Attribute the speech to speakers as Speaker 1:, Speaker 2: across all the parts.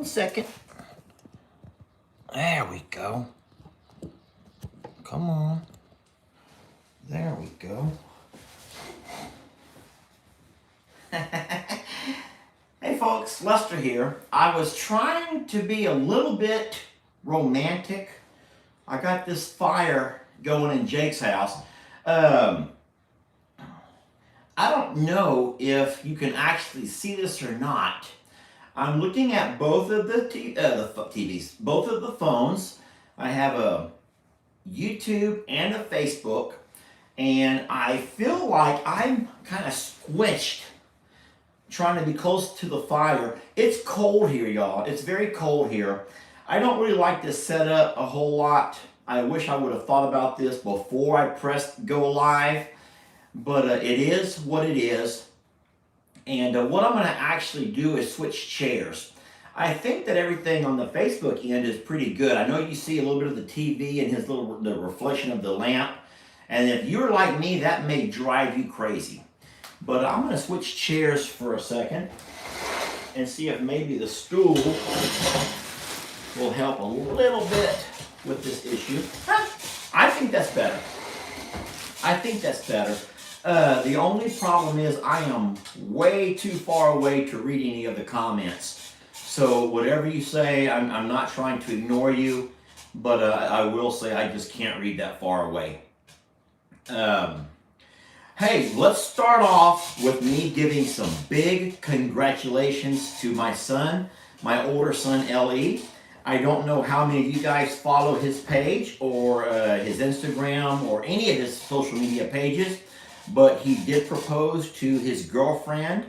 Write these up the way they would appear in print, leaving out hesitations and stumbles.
Speaker 1: second. There we go. Come on. There we go. Hey folks, Lester here. I was trying to be a little bit romantic. I got this fire going in Jake's house. I don't know if you can actually see this or not. I'm looking at both of the TVs, both of the phones. I have a YouTube and a Facebook, and I feel like I'm kind of squished trying to be close to the fire. It's cold here, y'all. It's very cold here. I don't really like this setup a whole lot. I wish I would have thought about this before I pressed go live, but it is what it is. And what I'm going to actually do is switch chairs. I think that everything on the Facebook end is pretty good. I know you see a little bit of the TV and the reflection of the lamp. And if you're like me, that may drive you crazy. But I'm going to switch chairs for a second and see if maybe the stool will help a little bit with this issue. I think that's better. I think that's better. The only problem is I am way too far away to read any of the comments. So whatever you say, I'm not trying to ignore you, but I will say I just can't read that far away. Hey, let's start off with me giving some big congratulations to my son, my older son, Ellie. I don't know how many of you guys follow his page or his Instagram or any of his social media pages, but he did propose to his girlfriend,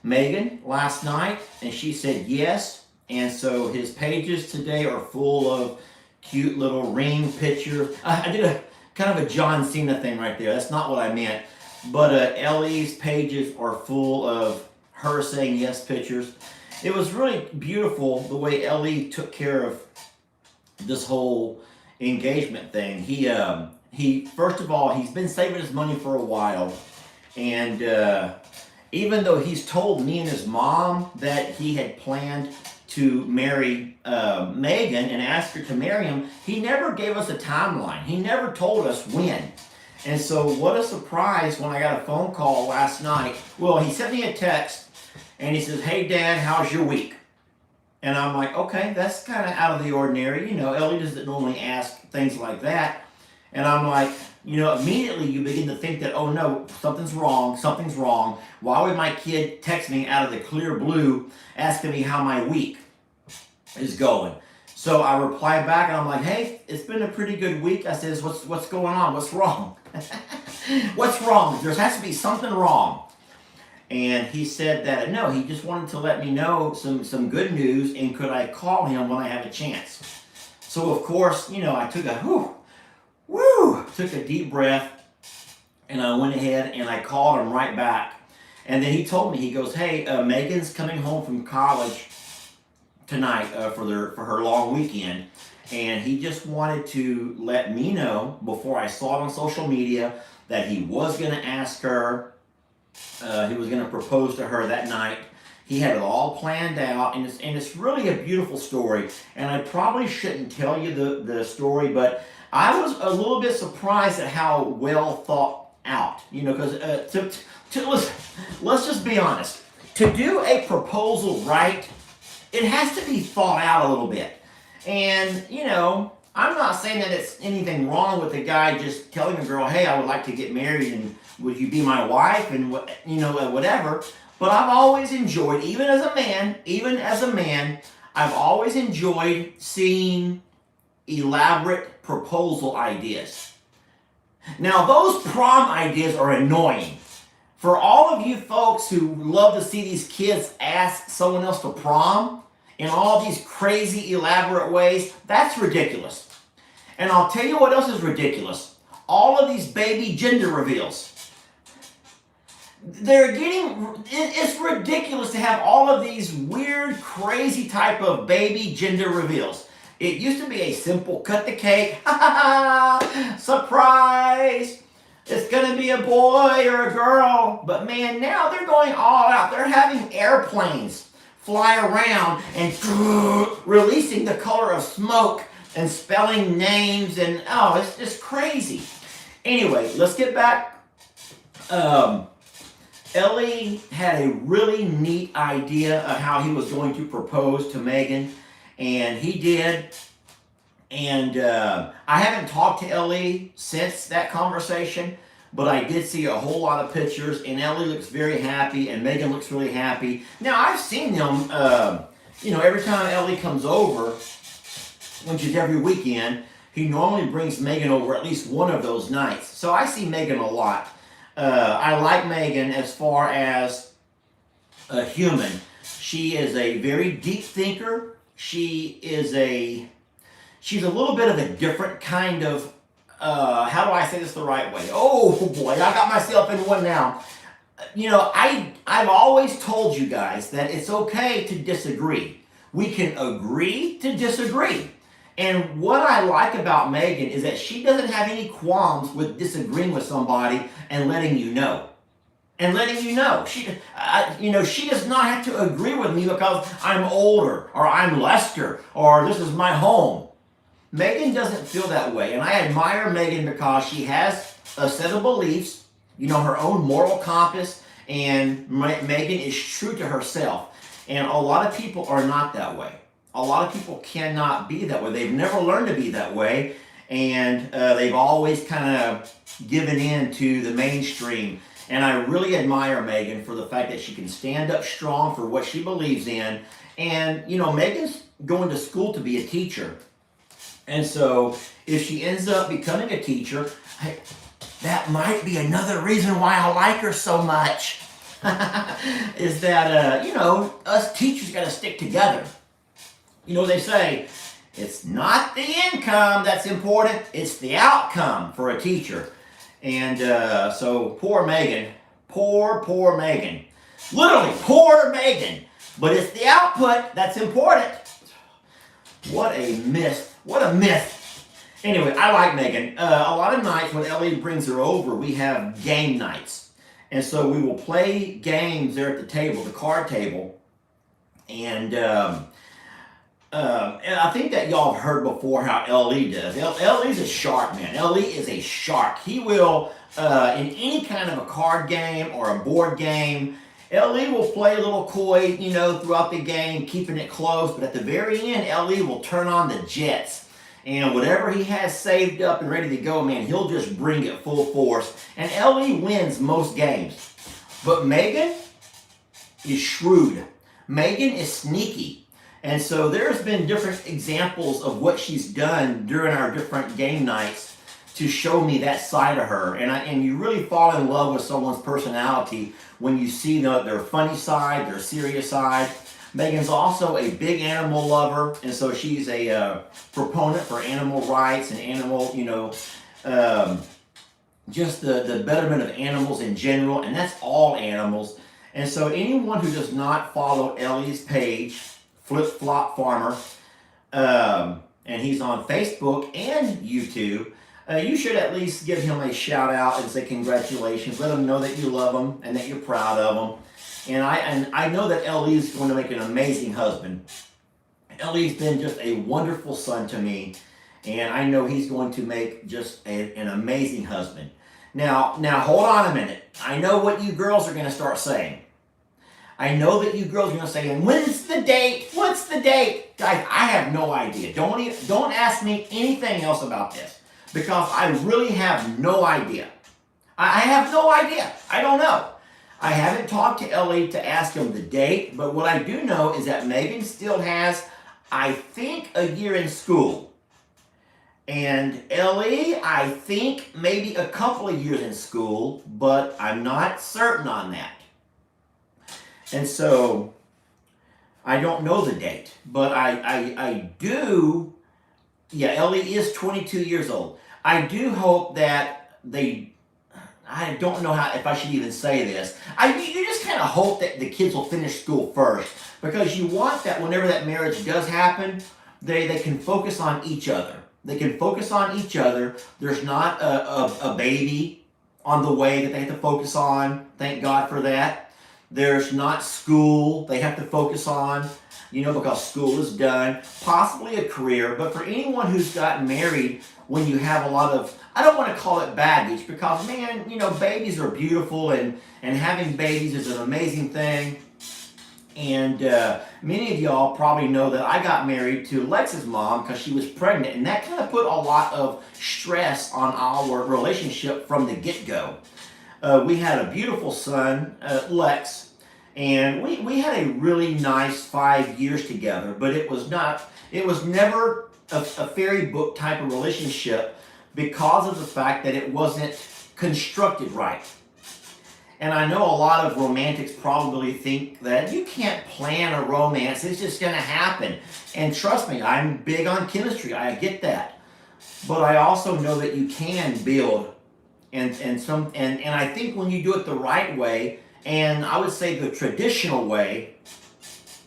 Speaker 1: Megan, last night, and she said yes. And so his pages today are full of cute little ring pictures. I did a kind of a John Cena thing right there. That's not what I meant. But Ellie's pages are full of her saying yes pictures. It was really beautiful the way Ellie took care of this whole engagement thing. He first of all, he's been saving his money for a while. And even though he's told me and his mom that he had planned to marry Megan and ask her to marry him, he never gave us a timeline. He never told us when. And so what a surprise when I got a phone call last night. Well, he sent me a text and he says, "Hey Dad, how's your week?" And I'm like, okay, that's kind of out of the ordinary. You know, Ellie doesn't normally ask things like that. And I'm like, you know, immediately you begin to think that, oh no, something's wrong, something's wrong. Why would my kid text me out of the clear blue asking me how my week is going? So I reply back and I'm like, hey, it's been a pretty good week. I says, what's going on? What's wrong? What's wrong? There has to be something wrong. And he said that, no, he just wanted to let me know some good news and could I call him when I have a chance. So of course, you know, I took took a deep breath and I went ahead and I called him right back. And then he told me, he goes, hey, Megan's coming home from college tonight for her long weekend, and he just wanted to let me know before I saw it on social media that he was going to ask her, he was going to propose to her that night. He had it all planned out, and it's really a beautiful story, and I probably shouldn't tell you the story, but I was a little bit surprised at how well thought out, you know, because let's just be honest, to do a proposal right, it has to be thought out a little bit. And, you know, I'm not saying that it's anything wrong with a guy just telling a girl, hey, I would like to get married and would you be my wife and, you know, whatever. But I've always enjoyed, even as a man, I've always enjoyed seeing elaborate proposal ideas. Now, those prom ideas are annoying. For all of you folks who love to see these kids ask someone else to prom in all these crazy, elaborate ways, that's ridiculous. And I'll tell you what else is ridiculous. All of these baby gender reveals. It's ridiculous to have all of these weird, crazy type of baby gender reveals. It used to be a simple cut the cake, surprise, it's going to be a boy or a girl. But man, now they're going all out. They're having airplanes fly around and releasing the color of smoke and spelling names, and oh, it's just crazy. Anyway, let's get back. Ellie had a really neat idea of how he was going to propose to Megan, and he did. And I haven't talked to Ellie since that conversation, but I did see a whole lot of pictures, and Ellie looks very happy, and Megan looks really happy. Now, I've seen them, every time Ellie comes over, which is every weekend, he normally brings Megan over at least one of those nights. So I see Megan a lot. I like Megan as far as a human. She is a very deep thinker. She's a little bit of a different kind of, how do I say this the right way? Oh boy, I got myself in one now. I've always told you guys that it's okay to disagree. We can agree to disagree. And what I like about Megan is that she doesn't have any qualms with disagreeing with somebody and letting you know. She does not have to agree with me because I'm older, or I'm Lester, or this is my home. Megan doesn't feel that way, and I admire Megan because she has a set of beliefs, her own moral compass, and Megan is true to herself. And a lot of people are not that way. A lot of people cannot be that way. They've never learned to be that way, and they've always kind of given in to the mainstream. And I really admire Megan for the fact that she can stand up strong for what she believes in. And, Megan's going to school to be a teacher. And so if she ends up becoming a teacher, that might be another reason why I like her so much. Is that, us teachers got to stick together. They say, it's not the income that's important, it's the outcome for a teacher. And so poor Megan, poor Megan. Literally, poor Megan. But it's the output that's important. What a myth. What a myth. Anyway, I like Megan. A lot of nights when Ellie brings her over, we have game nights. And so we will play games there at the table, the card table. And I think that y'all have heard before how Ellie does. Ellie's a shark, man. Ellie is a shark. He will, in any kind of a card game or a board game, Ellie will play a little coy, throughout the game, keeping it close. But at the very end, Ellie will turn on the jets. And whatever he has saved up and ready to go, man, he'll just bring it full force. And Ellie wins most games. But Megan is shrewd. Megan is sneaky. And so there's been different examples of what she's done during our different game nights to show me that side of her. And you really fall in love with someone's personality when you see their funny side, their serious side. Megan's also a big animal lover, and so she's a proponent for animal rights and animal, just the betterment of animals in general, and that's all animals. And so anyone who does not follow Ellie's page, Flip Flop Farmer, and he's on Facebook and YouTube, you should at least give him a shout out and say congratulations. Let him know that you love him and that you're proud of him. And I know that Ellie is going to make an amazing husband. Ellie's been just a wonderful son to me, and I know he's going to make just an amazing husband. Now hold on a minute. I know what you girls are going to start saying. I know that you girls are going to say, and when's the date? What's the date? Guys, I have no idea. Don't ask me anything else about this, because I really have no idea. I have no idea. I don't know. I haven't talked to Ellie to ask him the date, but what I do know is that Megan still has, I think, a year in school. And Ellie, I think, maybe a couple of years in school, but I'm not certain on that. And so, I don't know the date, but I do, Ellie is 22 years old. I do hope that I don't know if I should even say this. You just kind of hope that the kids will finish school first, because you want that whenever that marriage does happen, they can focus on each other. They can focus on each other. There's not a baby on the way that they have to focus on. Thank God for that. There's not school they have to focus on, because school is done. Possibly a career, but for anyone who's gotten married when you have a lot of, I don't want to call it baggage, because man, babies are beautiful, and having babies is an amazing thing. And many of y'all probably know that I got married to Lex's mom because she was pregnant, and that kind of put a lot of stress on our relationship from the get-go. We had a beautiful son, Lex, and we had a really nice 5 years together, but it was never a fairy book type of relationship because of the fact that it wasn't constructed right. And I know a lot of romantics probably think that you can't plan a romance, it's just going to happen. And trust me, I'm big on chemistry, I get that. But I also know that you can build, and I think when you do it the right way, and I would say the traditional way,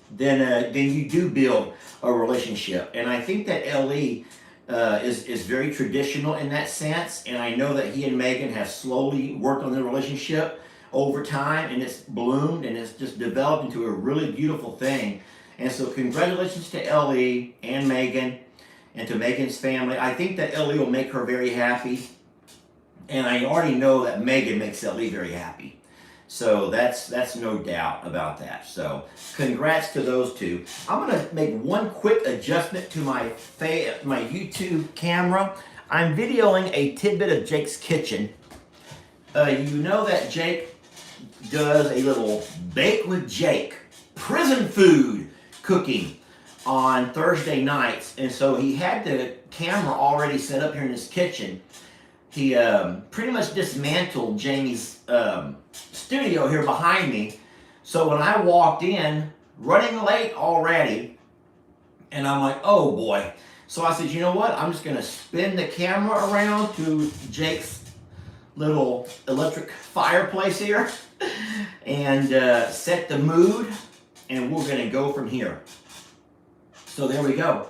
Speaker 1: then you do build a relationship. And I think that Ellie is very traditional in that sense, and I know that he and Megan have slowly worked on their relationship over time, and it's bloomed, and it's just developed into a really beautiful thing. And so congratulations to Ellie and Megan, and to Megan's family. I think that Ellie will make her very happy, and I already know that Megan makes Ellie very happy. So that's no doubt about that. So congrats to those two. I'm going to make one quick adjustment to my YouTube camera. I'm videoing a tidbit of Jake's kitchen. You know that Jake does a little Bake with Jake prison food cooking on Thursday nights, and so he had the camera already set up here in his kitchen. He pretty much dismantled Jamie's studio here behind me, so when I walked in, running late already, and I'm like, oh boy. So I said, you know what, I'm just going to spin the camera around to Jake's little electric fireplace here and set the mood, and we're going to go from here. So there we go.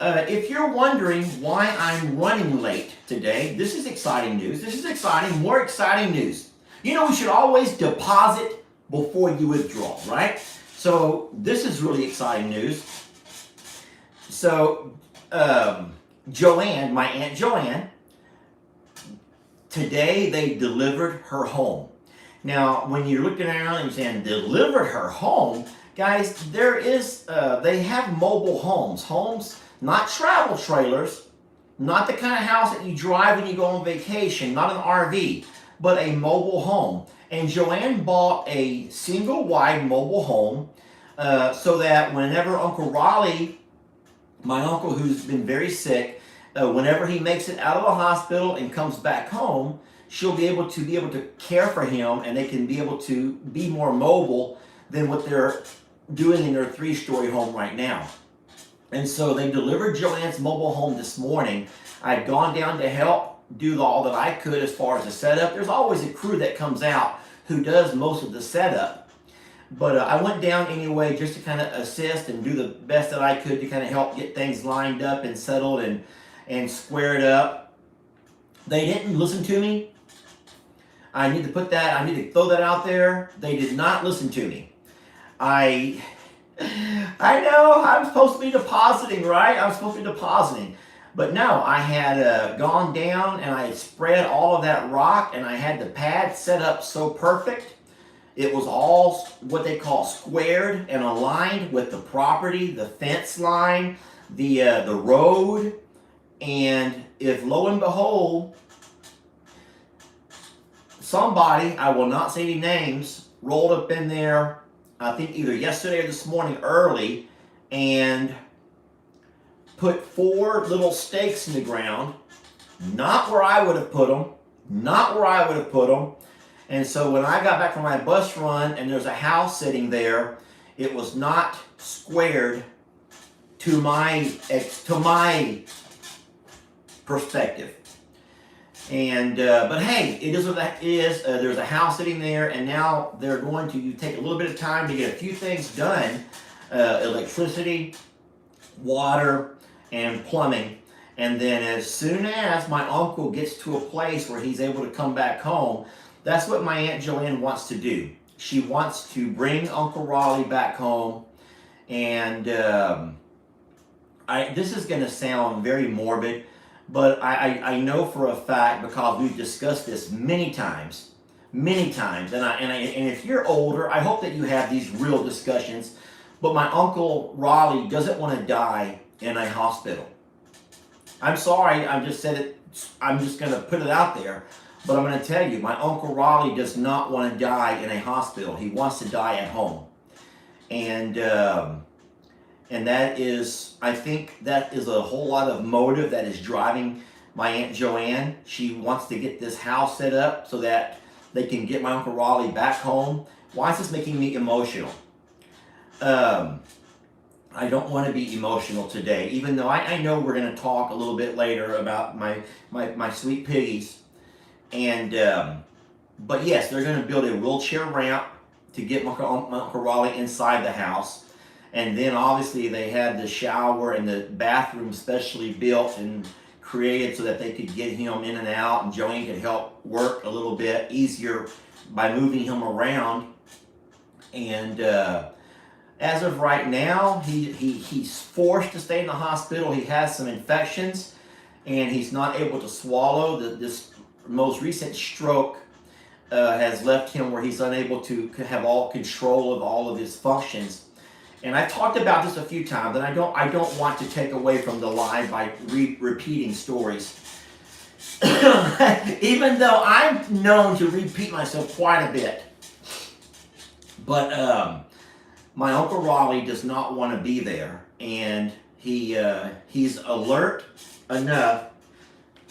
Speaker 1: If you're wondering why I'm running late today, this is exciting news. This is exciting, more exciting news. We should always deposit before you withdraw, right? So this is really exciting news. So Joanne, my Aunt Joanne, today they delivered her home. Now, when you're looking around and you're saying, delivered her home, guys, they have mobile homes, not travel trailers, not the kind of house that you drive when you go on vacation, not an RV, but a mobile home. And Joanne bought a single wide mobile home so that whenever Uncle Raleigh, my uncle who's been very sick, whenever he makes it out of the hospital and comes back home, she'll be able to care for him, and they can be able to be more mobile than what they're doing in their 3-story home right now. And so they delivered Joanne's mobile home this morning. I'd gone down to help do all that I could as far as the setup. There's always a crew that comes out who does most of the setup. But I went down anyway just to kind of assist and do the best that I could to kind of help get things lined up and settled and squared up. They didn't listen to me. I need to throw that out there. They did not listen to me. I know I'm supposed to be depositing, right? I'm supposed to be depositing. But no, I had gone down and I had spread all of that rock, and I had the pad set up so perfect. It was all what they call squared and aligned with the property, the fence line, the road. And if lo and behold, somebody, I will not say any names, rolled up in there, I think either yesterday or this morning early, and put 4 little stakes in the ground, not where I would have put them, And so when I got back from my bus run and there's a house sitting there, it was not squared to my perspective. And but hey, it is what that is. There's a house sitting there, and now they're going to take a little bit of time to get a few things done: electricity, water, and plumbing. And then as soon as my uncle gets to a place where he's able to come back home, that's what my Aunt Joanne wants to do. she wants to bring Uncle Raleigh back home, and this is going to sound very morbid, but I know for a fact, because we've discussed this many times, and if you're older, I hope that you have these real discussions. But my Uncle Raleigh doesn't want to die in a hospital. I'm sorry, I just said it. I'm just going to put it out there. But I'm going to tell you, my Uncle Raleigh does not want to die in a hospital. He wants to die at home. And that is, I think that is a whole lot of motive that is driving my Aunt Joanne. She wants to get this house set up so that they can get my Uncle Raleigh back home. Why is this making me emotional? I don't want to be emotional today, even though I know we're going to talk a little bit later about my sweet piggies. And but yes, they're going to build a wheelchair ramp to get my Uncle Raleigh inside the house. And then obviously they had the shower and the bathroom specially built and created so that they could get him in and out, and Joanne could help work a little bit easier by moving him around. And as of right now, he's forced to stay in the hospital. He has some infections, and he's not able to swallow. This most recent stroke has left him where he's unable to have all control of all of his functions. And I've talked about this a few times, and I don't want to take away from the live by repeating stories. Even though I'm known to repeat myself quite a bit. But my Uncle Raleigh does not want to be there, and he's alert enough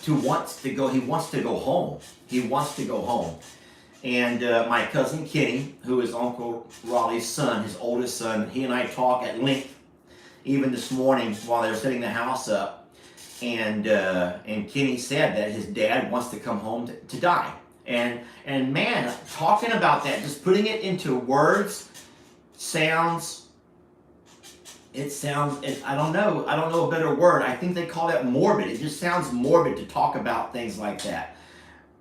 Speaker 1: to wants to go. He wants to go home. He wants to go home. And my cousin Kenny, who is Uncle Raleigh's son, his oldest son, he and I talk at length, even this morning while they were setting the house up. And Kenny said that his dad wants to come home to die. And man, talking about that, just putting it into words, I don't know a better word. I think they call that morbid. It just sounds morbid to talk about things like that.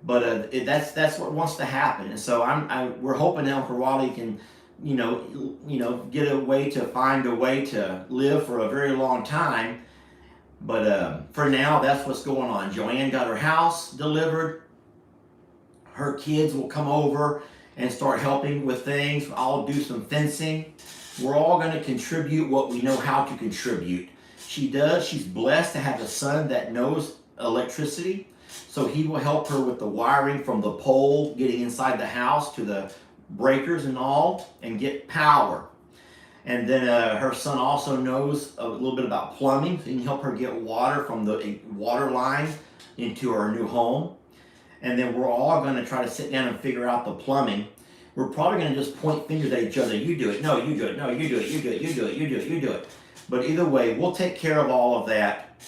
Speaker 1: But that's what wants to happen. And so we're hoping Uncle Raleigh can, get a way to find a way to live for a very long time. But for now, that's what's going on. Joanne got her house delivered. Her kids will come over and start helping with things. I'll do some fencing. We're all going to contribute what we know how to contribute. She does. She's blessed to have a son that knows electricity. So he will help her with the wiring from the pole, getting inside the house to the breakers and all, and get power. And then her son also knows a little bit about plumbing. So he can help her get water from the water line into her new home. And then we're all going to try to sit down and figure out the plumbing. We're probably going to just point fingers at each other. You do it. No, you do it. No, you do it. You do it. You do it. You do it. You do it. But either way, we'll take care of all of that.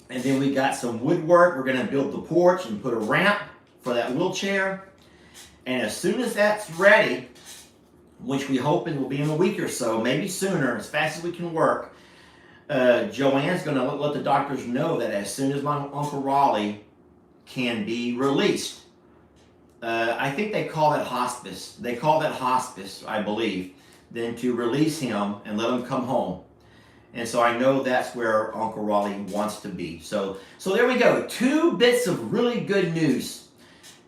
Speaker 1: And then we got some woodwork. We're going to build the porch and put a ramp for that wheelchair. And as soon as that's ready, which we hope it will be in a week or so, maybe sooner, as fast as we can work, Joanne's going to let the doctors know that as soon as my Uncle Raleigh can be released. I think they call that hospice. They call that hospice, I believe, then to release him and let him come home. And so I know that's where Uncle Raleigh wants to be. So there we go. 2 bits of really good news.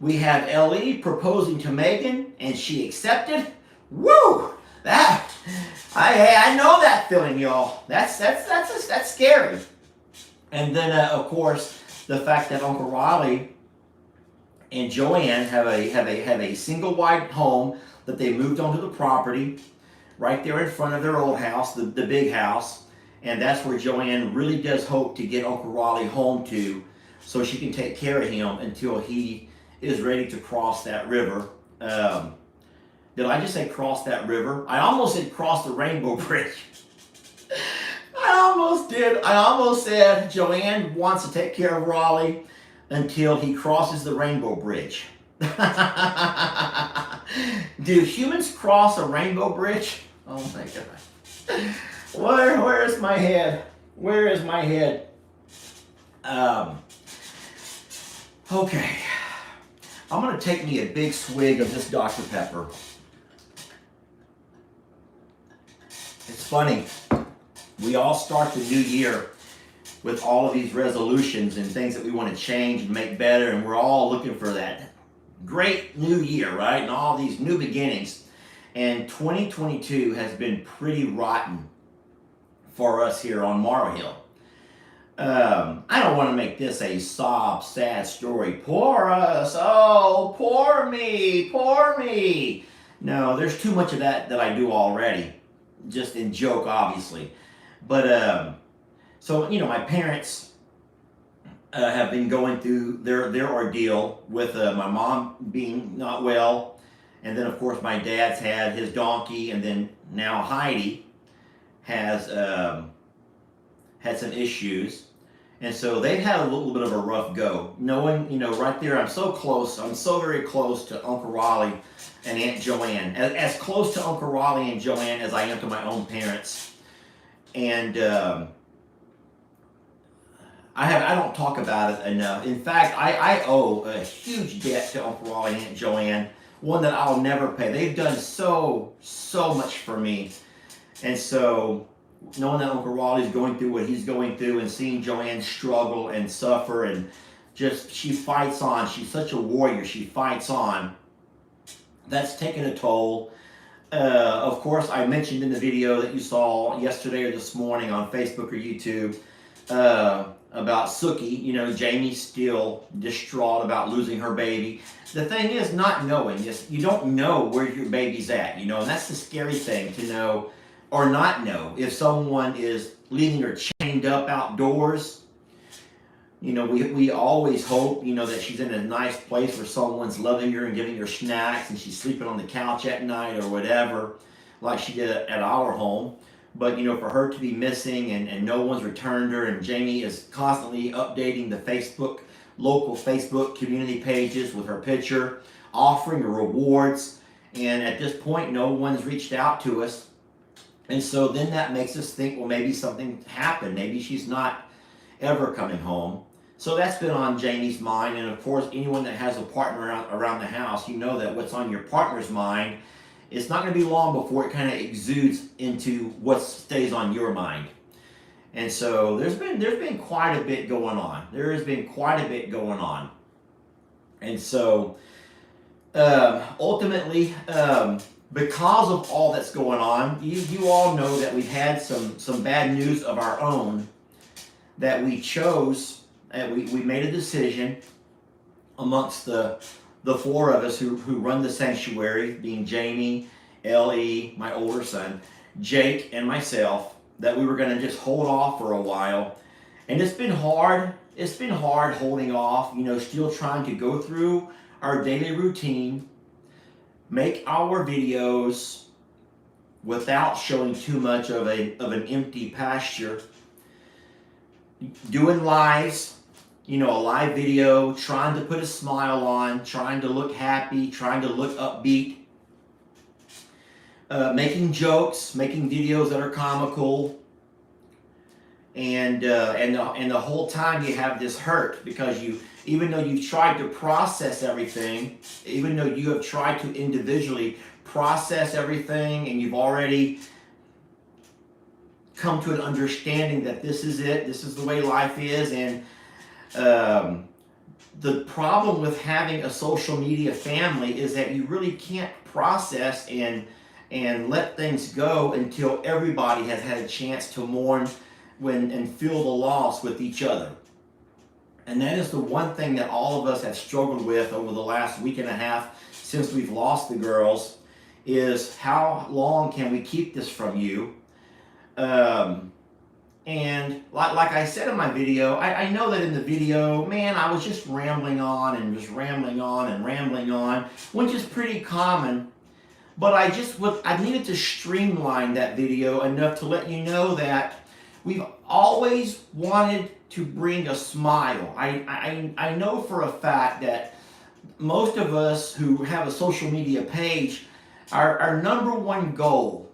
Speaker 1: We have Ellie proposing to Megan, and she accepted. Woo! I know that feeling, y'all. That's scary. And then of course the fact that Uncle Raleigh and Joanne have a single wide home that they moved onto the property right there in front of their old house, the big house. And that's where Joanne really does hope to get Uncle Raleigh home to, so she can take care of him until he is ready to cross that river. Did I just say cross that river? I almost said cross the Rainbow Bridge. I almost did. I almost said Joanne wants to take care of Raleigh until he crosses the Rainbow Bridge. Do humans cross a rainbow bridge? Oh my God. Where is my head? Where is my head? Okay. I'm going to take me a big swig of this Dr. Pepper. It's funny. We all start the new year with all of these resolutions and things that we want to change and make better, and we're all looking for that great new year, right? And all these new beginnings. And 2022 has been pretty rotten for us here on Morrow Hill. I don't want to make this a sob, sad story. Poor us. Oh, poor me. Poor me. No, there's too much of that I do already. Just in joke, obviously. But, so, my parents have been going through their ordeal with my mom being not well. And then, of course, my dad's had his donkey. And then now Heidi has had some issues. And so they've had a little bit of a rough go. Knowing, right there, I'm so close. I'm so very close to Uncle Raleigh and Aunt Joanne. As close to Uncle Raleigh and Joanne as I am to my own parents. And I don't talk about it enough. In fact, I owe a huge debt to Uncle Raleigh and Aunt Joanne. One that I'll never pay. They've done so much for me. And so, knowing that Uncle Raleigh's going through what he's going through and seeing Joanne struggle and suffer and just, she fights on. She's such a warrior. She fights on. That's taken a toll. Of course, I mentioned in the video that you saw yesterday or this morning on Facebook or YouTube about Sookie. Jamie's still distraught about losing her baby. The thing is not knowing. You don't know where your baby's at, and that's the scary thing, to know or not know if someone is leaving her chained up outdoors. We always hope, that she's in a nice place where someone's loving her and giving her snacks and she's sleeping on the couch at night or whatever, like she did at our home. But, for her to be missing and no one's returned her, and Jamie is constantly updating the local Facebook community pages with her picture, offering her rewards. And at this point, no one's reached out to us. And so then that makes us think, well, maybe something happened. Maybe she's not ever coming home. So that's been on Jamie's mind. And of course, anyone that has a partner around the house, that what's on your partner's mind, it's not going to be long before it kind of exudes into what stays on your mind. And so there's been quite a bit going on. There has been quite a bit going on. And so ultimately, because of all that's going on, you all know that we've had some bad news of our own that we chose. We made a decision amongst the four of us who run the sanctuary, being Jamie, Ellie, my older son, Jake, and myself, that we were going to just hold off for a while. And it's been hard. It's been hard holding off, still trying to go through our daily routine, make our videos without showing too much of an empty pasture, doing lives, a live video, trying to put a smile on, trying to look happy, trying to look upbeat, making jokes, making videos that are comical, and the whole time you have this hurt because even though you've tried to process everything, even though you have tried to individually process everything, and you've already come to an understanding that this is it, this is the way life is, and the problem with having a social media family is that you really can't process and let things go until everybody has had a chance to mourn and feel the loss with each other. And that is the one thing that all of us have struggled with over the last week and a half since we've lost the girls, is how long can we keep this from you? And like I said in my video, I know that in the video, man, I was just rambling on and just rambling on and rambling on, which is pretty common. But I needed to streamline that video enough to let you know that we've always wanted to bring a smile. I know for a fact that most of us who have a social media page, our number one goal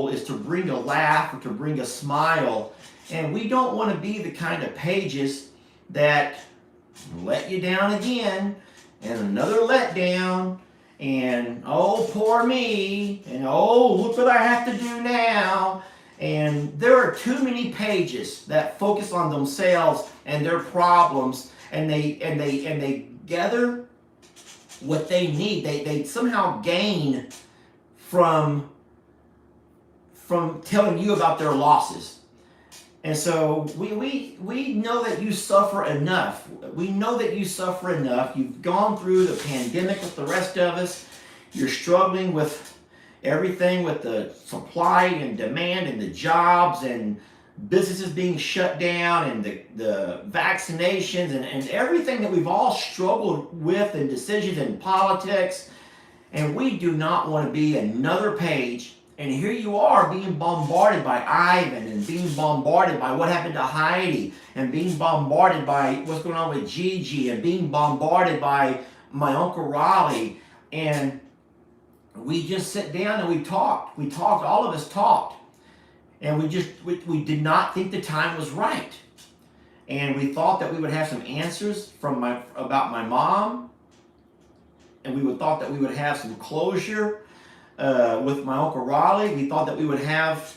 Speaker 1: is to bring a laugh or to bring a smile. And we don't want to be the kind of pages that let you down again and another letdown and oh, poor me, and oh, look what I have to do now. And there are too many pages that focus on themselves and their problems, and they gather what they need. They somehow gain from telling you about their losses. And so we know that you suffer enough. We know that you suffer enough. You've gone through the pandemic with the rest of us. You're struggling with everything, with the supply and demand and the jobs and businesses being shut down and the vaccinations and everything that we've all struggled with, and decisions in politics. And we do not want to be another page. And here you are being bombarded by Ivan, and being bombarded by what happened to Heidi, and being bombarded by what's going on with Gigi, and being bombarded by my Uncle Raleigh. And we just sit down and we talked. We talked, all of us talked. And we did not think the time was right. And we thought that we would have some answers about my mom. And we thought that we would have some closure with my Uncle Raleigh. We thought that we would have,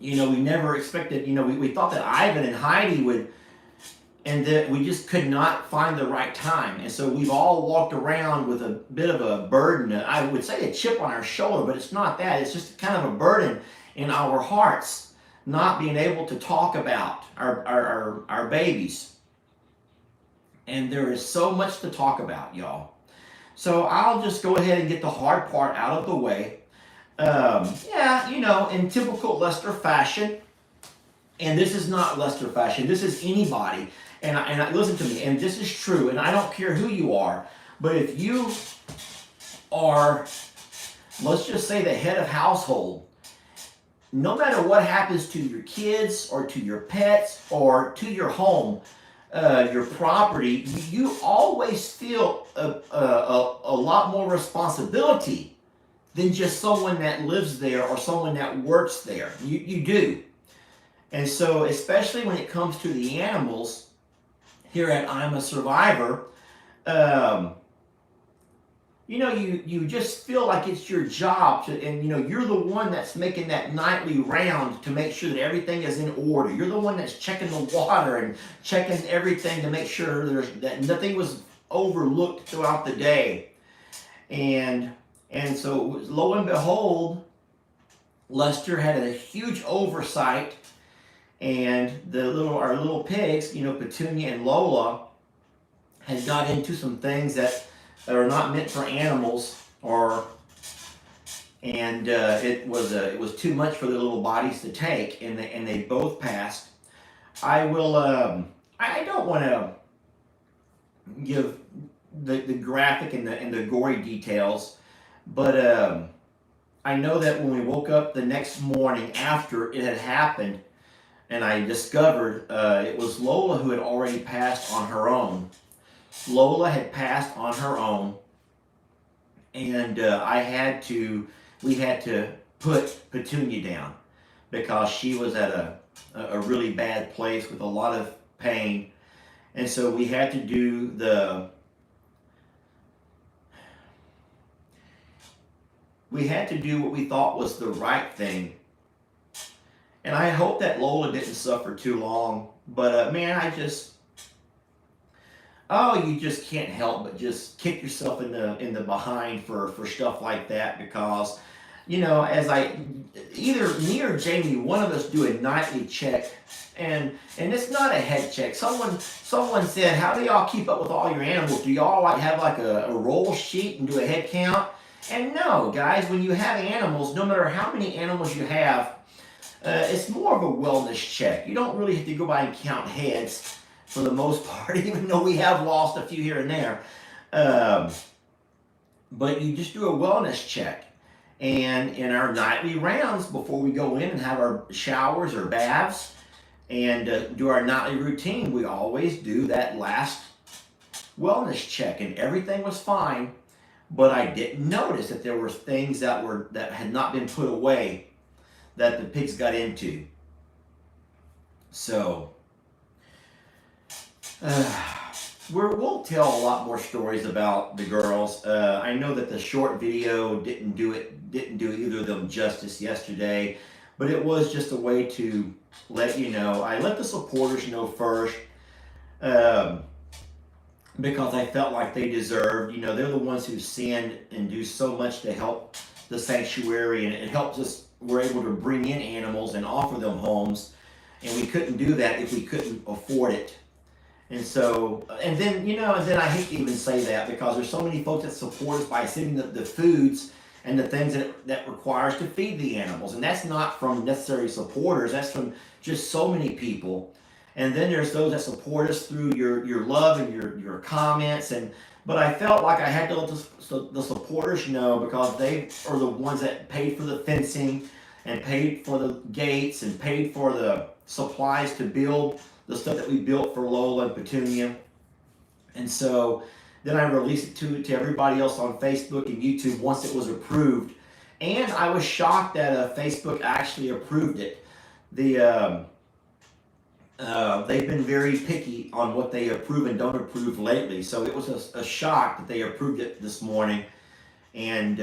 Speaker 1: we never expected, we thought that Ivan and Heidi would, and that we just could not find the right time. And so we've all walked around with a bit of a burden. I would say a chip on our shoulder, but it's not that. It's just kind of a burden in our hearts, not being able to talk about our babies. And there is so much to talk about, y'all. So I'll just go ahead and get the hard part out of the way. In typical Lester fashion, and this is not Lester fashion, this is anybody, and I listen to me, and this is true, and I don't care who you are, but if you are, let's just say, the head of household, no matter what happens to your kids or to your pets or to your home, your property, you always feel a lot more responsibility than just someone that lives there or someone that works there. You do. And so, especially when it comes to the animals, here at I'm a Survivor, you just feel like it's your job and you're the one that's making that nightly round to make sure that everything is in order. You're the one that's checking the water and checking everything to make sure that nothing was overlooked throughout the day. And so lo and behold, Lester had a huge oversight, and our little pigs, Petunia and Lola, had got into some things that are not meant for animals, and it was too much for their little bodies to take, and they both passed. I don't want to give the graphic and the gory details, but I know that when we woke up the next morning after it had happened, and I discovered it was Lola who had already passed on her own. Lola had passed on her own, and we had to put Petunia down because she was at a really bad place with a lot of pain. And so we had to do what we thought was the right thing. And I hope that Lola didn't suffer too long. But man, you just can't help but just kick yourself in the behind for stuff like that, because as either me or Jamie, one of us do a nightly check, and it's not a head check. Someone said, how do y'all keep up with all your animals? Do y'all have a roll sheet and do a head count? And no, guys, when you have animals, no matter how many animals you have, it's more of a wellness check. You don't really have to go by and count heads for the most part, even though we have lost a few here and there. But you just do a wellness check. And in our nightly rounds, before we go in and have our showers or baths and do our nightly routine, we always do that last wellness check. And everything was fine, but I didn't notice that there were things that had not been put away that the pigs got into. So, we'll tell a lot more stories about the girls. I know that the short video didn't do either of them justice yesterday, but it was just a way to let you know. I let the supporters know first, um, because I felt like they deserved. You know, they're the ones who send and do so much to help the sanctuary, and it helps us. We're able to bring in animals and offer them homes, and we couldn't do that if we couldn't afford it. And so, and then, and then I hate to even say that because there's so many folks that support us by sending the foods and the things that requires to feed the animals. And that's not from necessarily supporters, that's from just so many people. And then there's those that support us through your love and your comments. But I felt like I had to let the supporters know because they are the ones that paid for the fencing and paid for the gates and paid for the supplies to build the stuff that we built for Lola and Petunia. And so then I released it to everybody else on Facebook and YouTube once it was approved. And I was shocked that Facebook actually approved it. They've been very picky on what they approve and don't approve lately. So it was a shock that they approved it this morning. And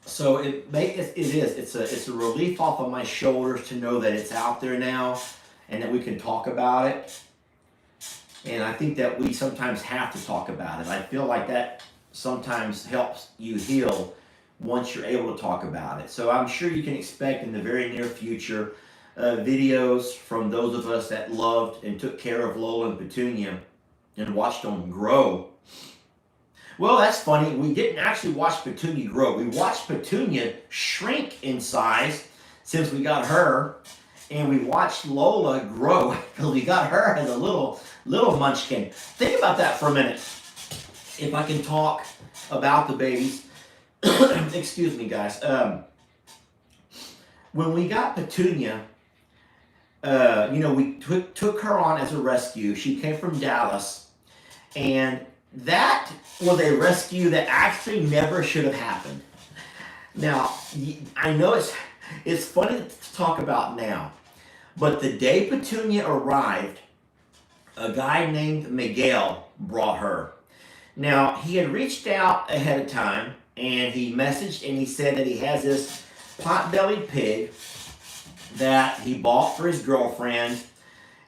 Speaker 1: so it's a relief off of my shoulders to know that it's out there now and that we can talk about it. And I think that we sometimes have to talk about it. I feel like that sometimes helps you heal once you're able to talk about it. So I'm sure you can expect in the very near future videos from those of us that loved and took care of Lola and Petunia and watched them grow. Well, that's funny. We didn't actually watch Petunia grow. We watched Petunia shrink in size since we got her. And we watched Lola grow because we got her as a little munchkin. Think about that for a minute. If I can talk about the babies. Excuse me, guys. When we got Petunia, we took her on as a rescue. She came from Dallas. And that was a rescue that actually never should have happened. Now, I know it's funny to talk about now, but the day Petunia arrived, a guy named Miguel brought her. Now, he had reached out ahead of time, and he messaged and he said that he has this pot-bellied pig that he bought for his girlfriend,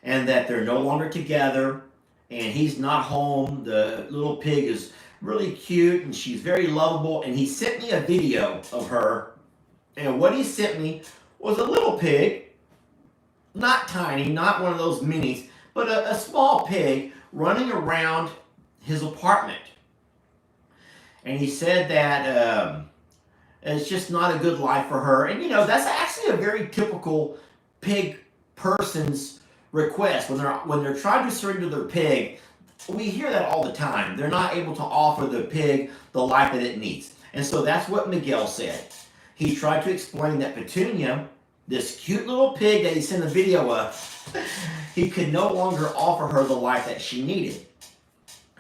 Speaker 1: and that they're no longer together, and he's not home. The little pig is really cute, and she's very lovable, and he sent me a video of her. And what he sent me was a little pig, not tiny, not one of those minis, but a small pig running around his apartment. And he said that it's just not a good life for her. And that's actually a very typical pig person's request. When they're trying to surrender their pig, we hear that all the time. They're not able to offer the pig the life that it needs. And so that's what Miguel said. He tried to explain that Petunia, this cute little pig that he sent a video of, he could no longer offer her the life that she needed.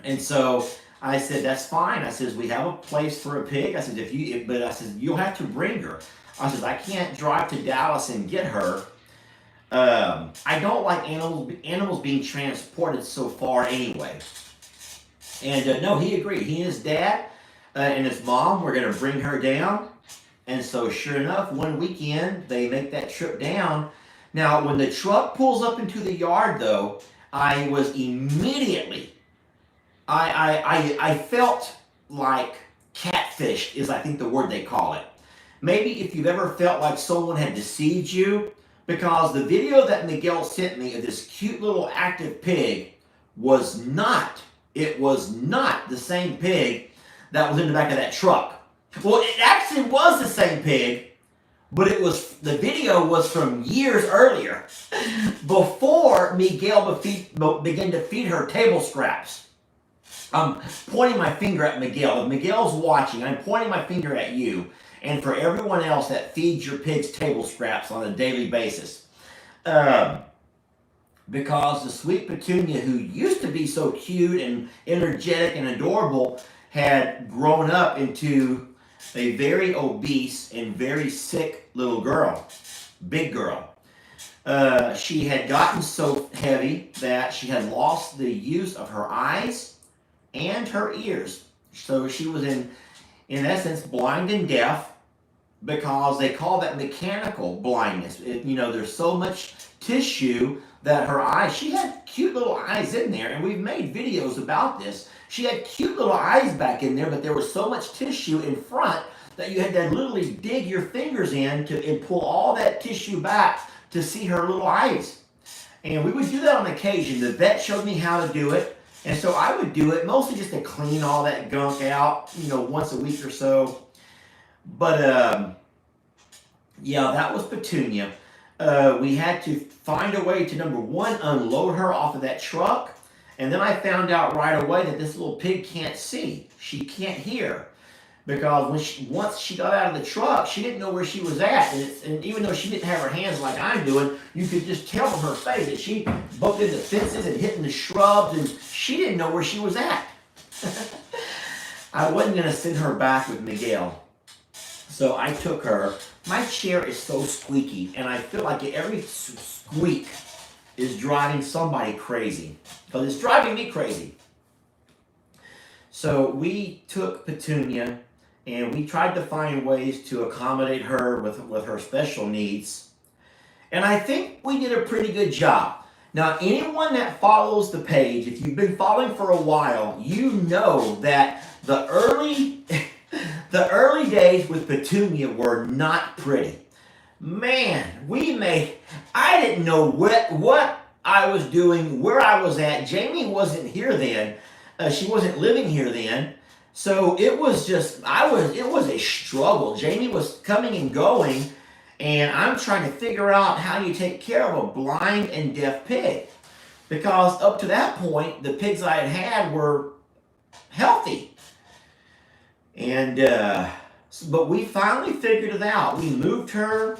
Speaker 1: And so I said, that's fine. I said, we have a place for a pig. I said, but I said, you'll have to bring her. I said, I can't drive to Dallas and get her. I don't like animals being transported so far anyway. And no, he agreed. He and his dad and his mom were going to bring her down. And so sure enough, one weekend, they make that trip down. Now, when the truck pulls up into the yard, though, I was immediately, I felt like catfished is, I think, the word they call it. Maybe if you've ever felt like someone had deceived you, because the video that Miguel sent me of this cute little active pig was not the same pig that was in the back of that truck. Well, it actually was the same pig, but the video was from years earlier, before Miguel began to feed her table scraps. I'm pointing my finger at Miguel. If Miguel's watching, I'm pointing my finger at you, and for everyone else that feeds your pigs table scraps on a daily basis. Because the sweet Petunia, who used to be so cute and energetic and adorable, had grown up into a very obese and very sick little girl, big girl. She had gotten so heavy that she had lost the use of her eyes and her ears. So she was in essence, blind and deaf, because they call that mechanical blindness. There's so much tissue that her eyes, she had cute little eyes in there, and we've made videos about this. She had cute little eyes back in there, but there was so much tissue in front that you had to literally dig your fingers in and pull all that tissue back to see her little eyes. And we would do that on occasion. The vet showed me how to do it, and so I would do it mostly just to clean all that gunk out, once a week or so. But yeah, that was Petunia. We had to find a way to, number one, unload her off of that truck. And then I found out right away that this little pig can't see. She can't hear. Because once she got out of the truck, she didn't know where she was at. And even though she didn't have her hands like I'm doing, you could just tell from her face that she bumped into fences and hit in the shrubs, and she didn't know where she was at. I wasn't going to send her back with Miguel. So I took her. My chair is so squeaky, and I feel like every squeak is driving somebody crazy. Because it's driving me crazy. So we took Petunia, and we tried to find ways to accommodate her with her special needs. And I think we did a pretty good job. Now, anyone that follows the page, if you've been following for a while, you know that the early days with Petunia were not pretty. Man, I didn't know what I was doing, where I was at. Jamie wasn't here then. She wasn't living here then. So it was it was a struggle. Jamie was coming and going, and I'm trying to figure out how you take care of a blind and deaf pig. Because up to that point, the pigs I had were healthy. And, but we finally figured it out. We moved her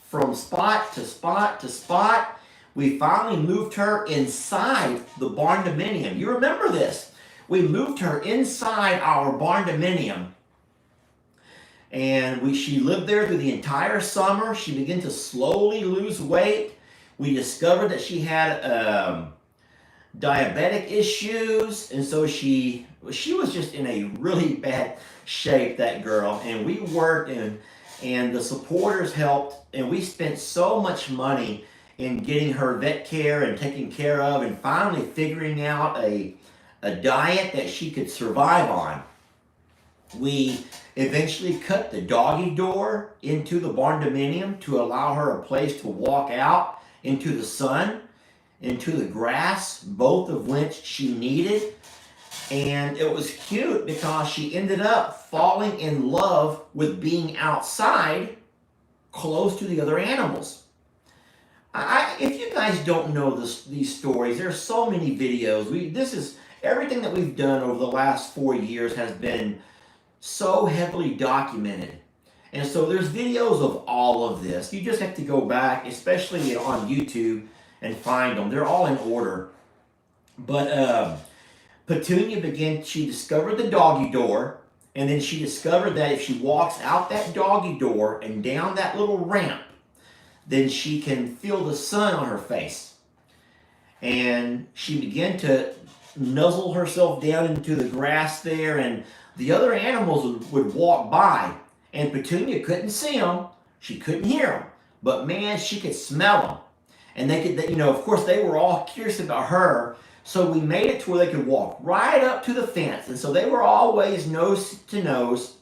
Speaker 1: from spot to spot to spot. We finally moved her inside the barn dominium. You remember this. We moved her inside our barn dominium. And she lived there through the entire summer. She began to slowly lose weight. We discovered that she had diabetic issues. And so she was just in a really bad shape, that girl. And we worked, and the supporters helped. And we spent so much money in getting her vet care and taking care of, and finally figuring out a diet that she could survive on. We eventually cut the doggy door into the barn dominium to allow her a place to walk out into the sun, into the grass, both of which she needed. And it was cute because she ended up falling in love with being outside close to the other animals. If you guys don't know these stories, there's so many videos. Everything that we've done over the last 4 years has been so heavily documented. And so there's videos of all of this. You just have to go back, especially on YouTube, and find them. They're all in order. But Petunia she discovered the doggy door, and then she discovered that if she walks out that doggy door and down that little ramp, then she can feel the sun on her face. And she began to nuzzle herself down into the grass there, and the other animals would walk by, and Petunia couldn't see them, she couldn't hear them, but man, she could smell them. And of course, they were all curious about her, so we made it to where they could walk right up to the fence, and so they were always nose to nose,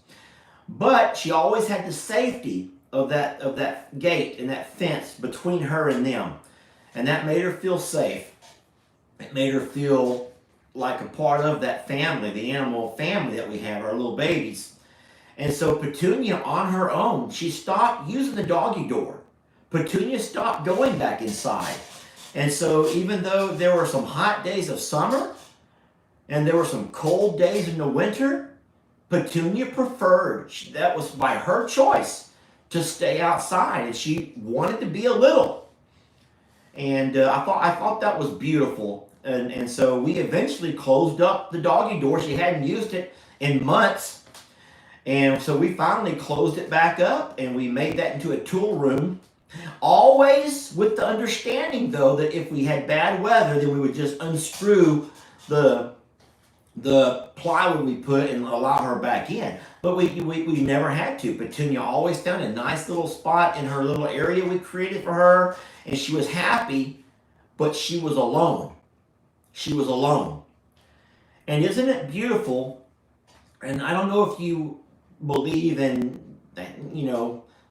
Speaker 1: but she always had the safety of that gate and that fence between her and them, and that made her feel safe. It made her feel like a part of that family, the animal family that we have, our little babies. And so Petunia, on her own, she stopped using the doggy door. Petunia stopped going back inside. And so even though there were some hot days of summer, and there were some cold days in the winter, Petunia preferred, that was by her choice, to stay outside, and she wanted to be a little. And I thought that was beautiful. And so we eventually closed up the doggy door. She hadn't used it in months. And so we finally closed it back up, and we made that into a tool room. Always with the understanding, though, that if we had bad weather, then we would just unscrew the plywood we put and allow her back in. But we never had to. Petunia always found a nice little spot in her little area we created for her, and she was happy, but she was alone. She was alone. And isn't it beautiful? And I don't know if you believe in,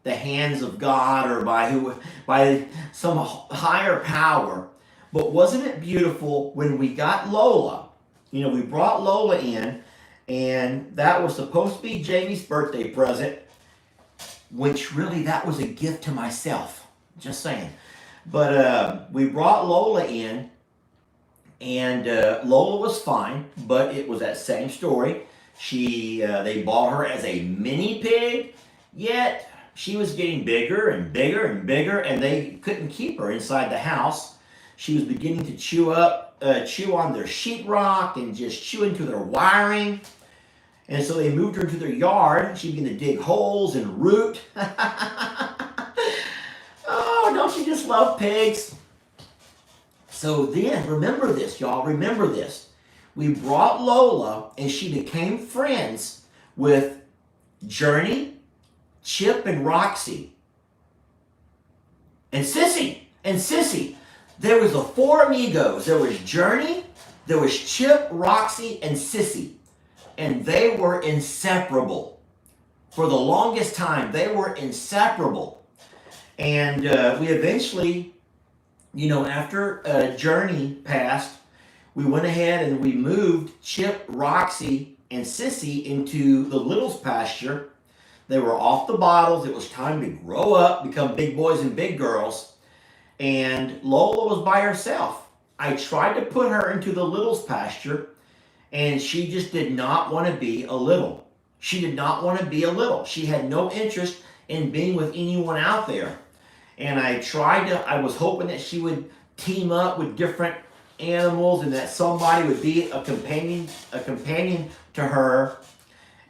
Speaker 1: the hands of God or by some higher power, but wasn't it beautiful when we got Lola? We brought Lola in, and that was supposed to be Jamie's birthday present, which really that was a gift to myself. Just saying. But we brought Lola in, and Lola was fine, but it was that same story. They bought her as a mini pig, yet she was getting bigger and bigger and bigger, and they couldn't keep her inside the house. She was beginning to chew on their sheetrock and just chew into their wiring. And so they moved her into their yard. She began to dig holes and root. Oh, don't you just love pigs? So then, remember this, y'all. Remember this. We brought Lola, and she became friends with Journey, Chip, and Roxy. And Sissy. There was the four amigos. There was Journey, there was Chip, Roxy, and Sissy. And they were inseparable. For the longest time, they were inseparable. And we eventually, after Journey passed, we went ahead and we moved Chip, Roxy, and Sissy into the Littles pasture. They were off the bottles. It was time to grow up, become big boys and big girls. And Lola was by herself. I tried to put her into the Littles pasture, and she just did not want to be a little. She did not want to be a little. She had no interest in being with anyone out there. And I was hoping that she would team up with different animals and that somebody would be a companion to her.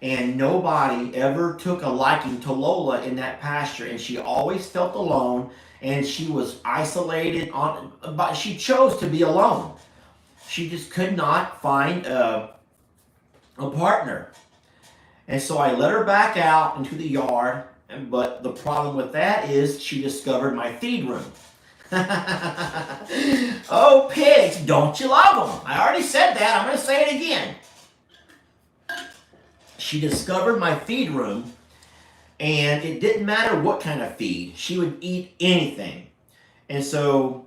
Speaker 1: And nobody ever took a liking to Lola in that pasture, and she always felt alone, and she was isolated but she chose to be alone. She just could not find a partner. And so I let her back out into the yard, but the problem with that is she discovered my feed room. Oh, pigs, don't you love them? I already said that. I'm going to say it again. She discovered my feed room, and it didn't matter what kind of feed. She would eat anything. And so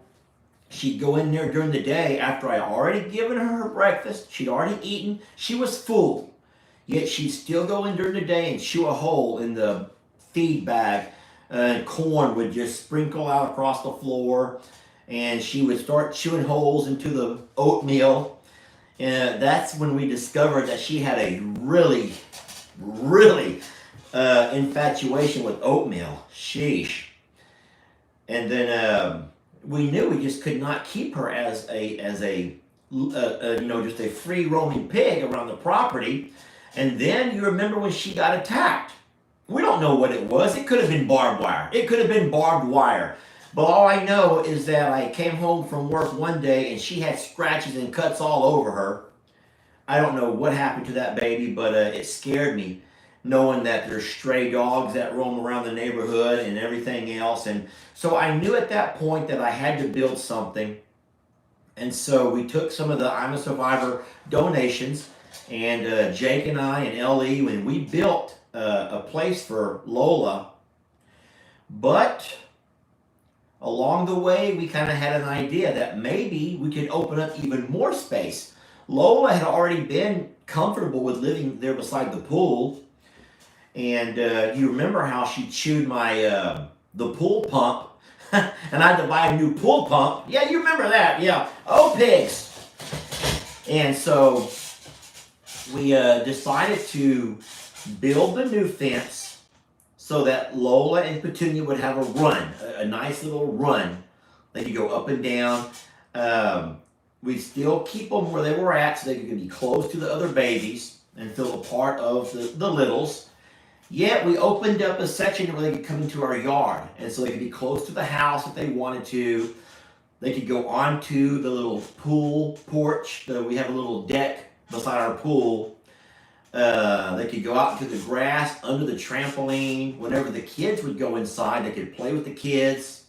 Speaker 1: she'd go in there during the day after I already given her breakfast. She'd already eaten. She was full. Yet she'd still go in during the day and chew a hole in the feed bag. And corn would just sprinkle out across the floor. And she would start chewing holes into the oatmeal. And that's when we discovered that she had a really infatuation with oatmeal. Sheesh. And then we knew we just could not keep her as a just a free roaming pig around the property. And then you remember when she got attacked. We don't know what it was. It could have been barbed wire. It could have been barbed wire. But all I know is that I came home from work one day and she had scratches and cuts all over her. I don't know what happened to that baby, but it scared me knowing that there's stray dogs that roam around the neighborhood and everything else. And so I knew at that point that I had to build something. And so we took some of the I'm a Survivor donations, and Jake and I and Ellie, when we built a place for Lola. But along the way, we kind of had an idea that maybe we could open up even more space. Lola had already been comfortable with living there beside the pool. And you remember how she chewed the pool pump. And I had to buy a new pool pump. Yeah, you remember that. Yeah. Oh, pigs. And so we decided to build the new fence so that Lola and Petunia would have a run, a nice little run. They could go up and down. We'd still keep them where they were at so they could be close to the other babies and feel a part of the littles. Yet we opened up a section where they could come into our yard, and so they could be close to the house if they wanted to. They could go onto the little pool porch. We have a little deck beside our pool. They could go out into the grass, under the trampoline. Whenever the kids would go inside, they could play with the kids.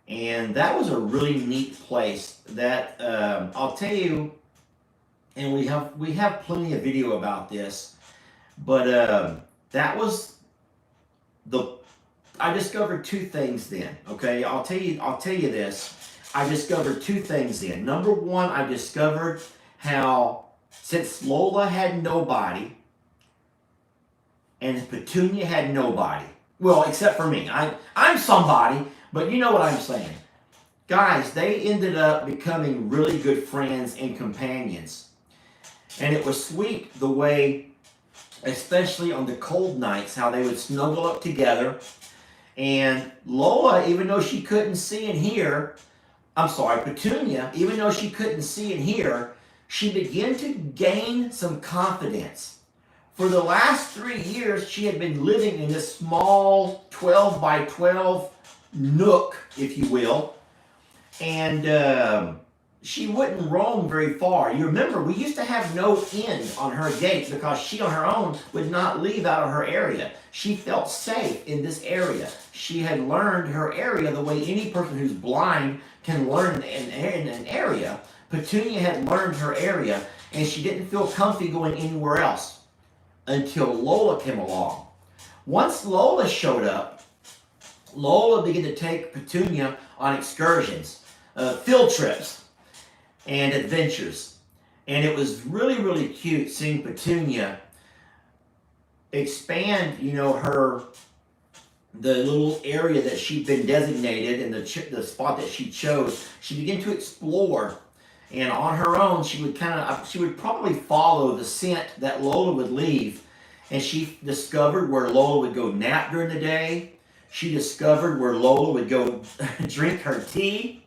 Speaker 1: And that was a really neat place. That I'll tell you, and we have plenty of video about this, but that was I discovered two things then. Okay, I'll tell you this. I discovered two things then. Number one, I discovered how since Lola had nobody and Petunia had nobody, well, except for me. I'm somebody, but you know what I'm saying. Guys, they ended up becoming really good friends and companions. And it was sweet the way, especially on the cold nights, how they would snuggle up together. And Lola, even though she couldn't see and hear, Petunia, even though she couldn't see and hear, she began to gain some confidence. For the last 3 years, she had been living in this small 12 by 12 nook, if you will. And she wouldn't roam very far. You remember, we used to have no end on her gate because she on her own would not leave out of her area. She felt safe in this area. She had learned her area the way any person who's blind can learn in an area. Petunia had learned her area, and she didn't feel comfy going anywhere else until Lola came along. Once Lola showed up, Lola began to take Petunia on excursions, field trips, and adventures. And it was really, really cute seeing Petunia expand, the little area that she'd been designated and the spot that she chose. She began to explore, and on her own, she would probably follow the scent that Lola would leave, and she discovered where Lola would go nap during the day. She discovered where Lola would go drink her tea.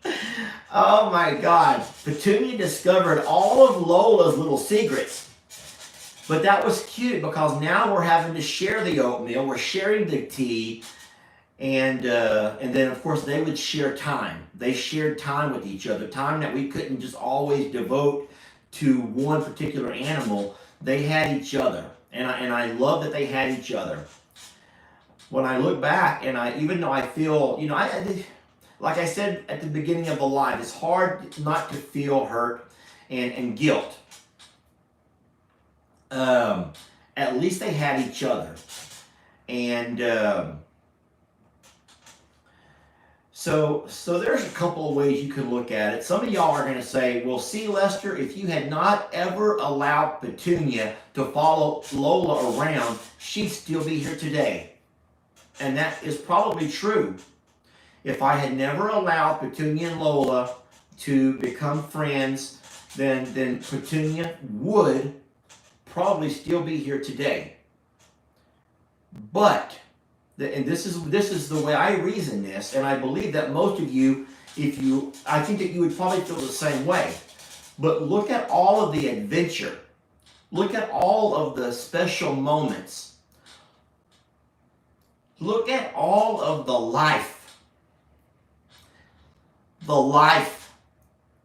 Speaker 1: Oh my God. Petunia discovered all of Lola's little secrets. But that was cute because now we're having to share the oatmeal. We're sharing the tea. And then, of course, they would share time. They shared time with each other. Time that we couldn't just always devote to one particular animal. They had each other. And I love that they had each other. When I look back, and even though I feel, like I said at the beginning of the live, it's hard not to feel hurt and guilt. At least they had each other. And so there's a couple of ways you can look at it. Some of y'all are going to say, well, see, Lester, if you had not ever allowed Petunia to follow Lola around, she'd still be here today. And that is probably true. If I had never allowed Petunia and Lola to become friends, then Petunia would probably still be here today. But, and this is the way I reason this, and I believe that most of you, I think that you would probably feel the same way. But look at all of the adventure. Look at all of the special moments. Look at all of the life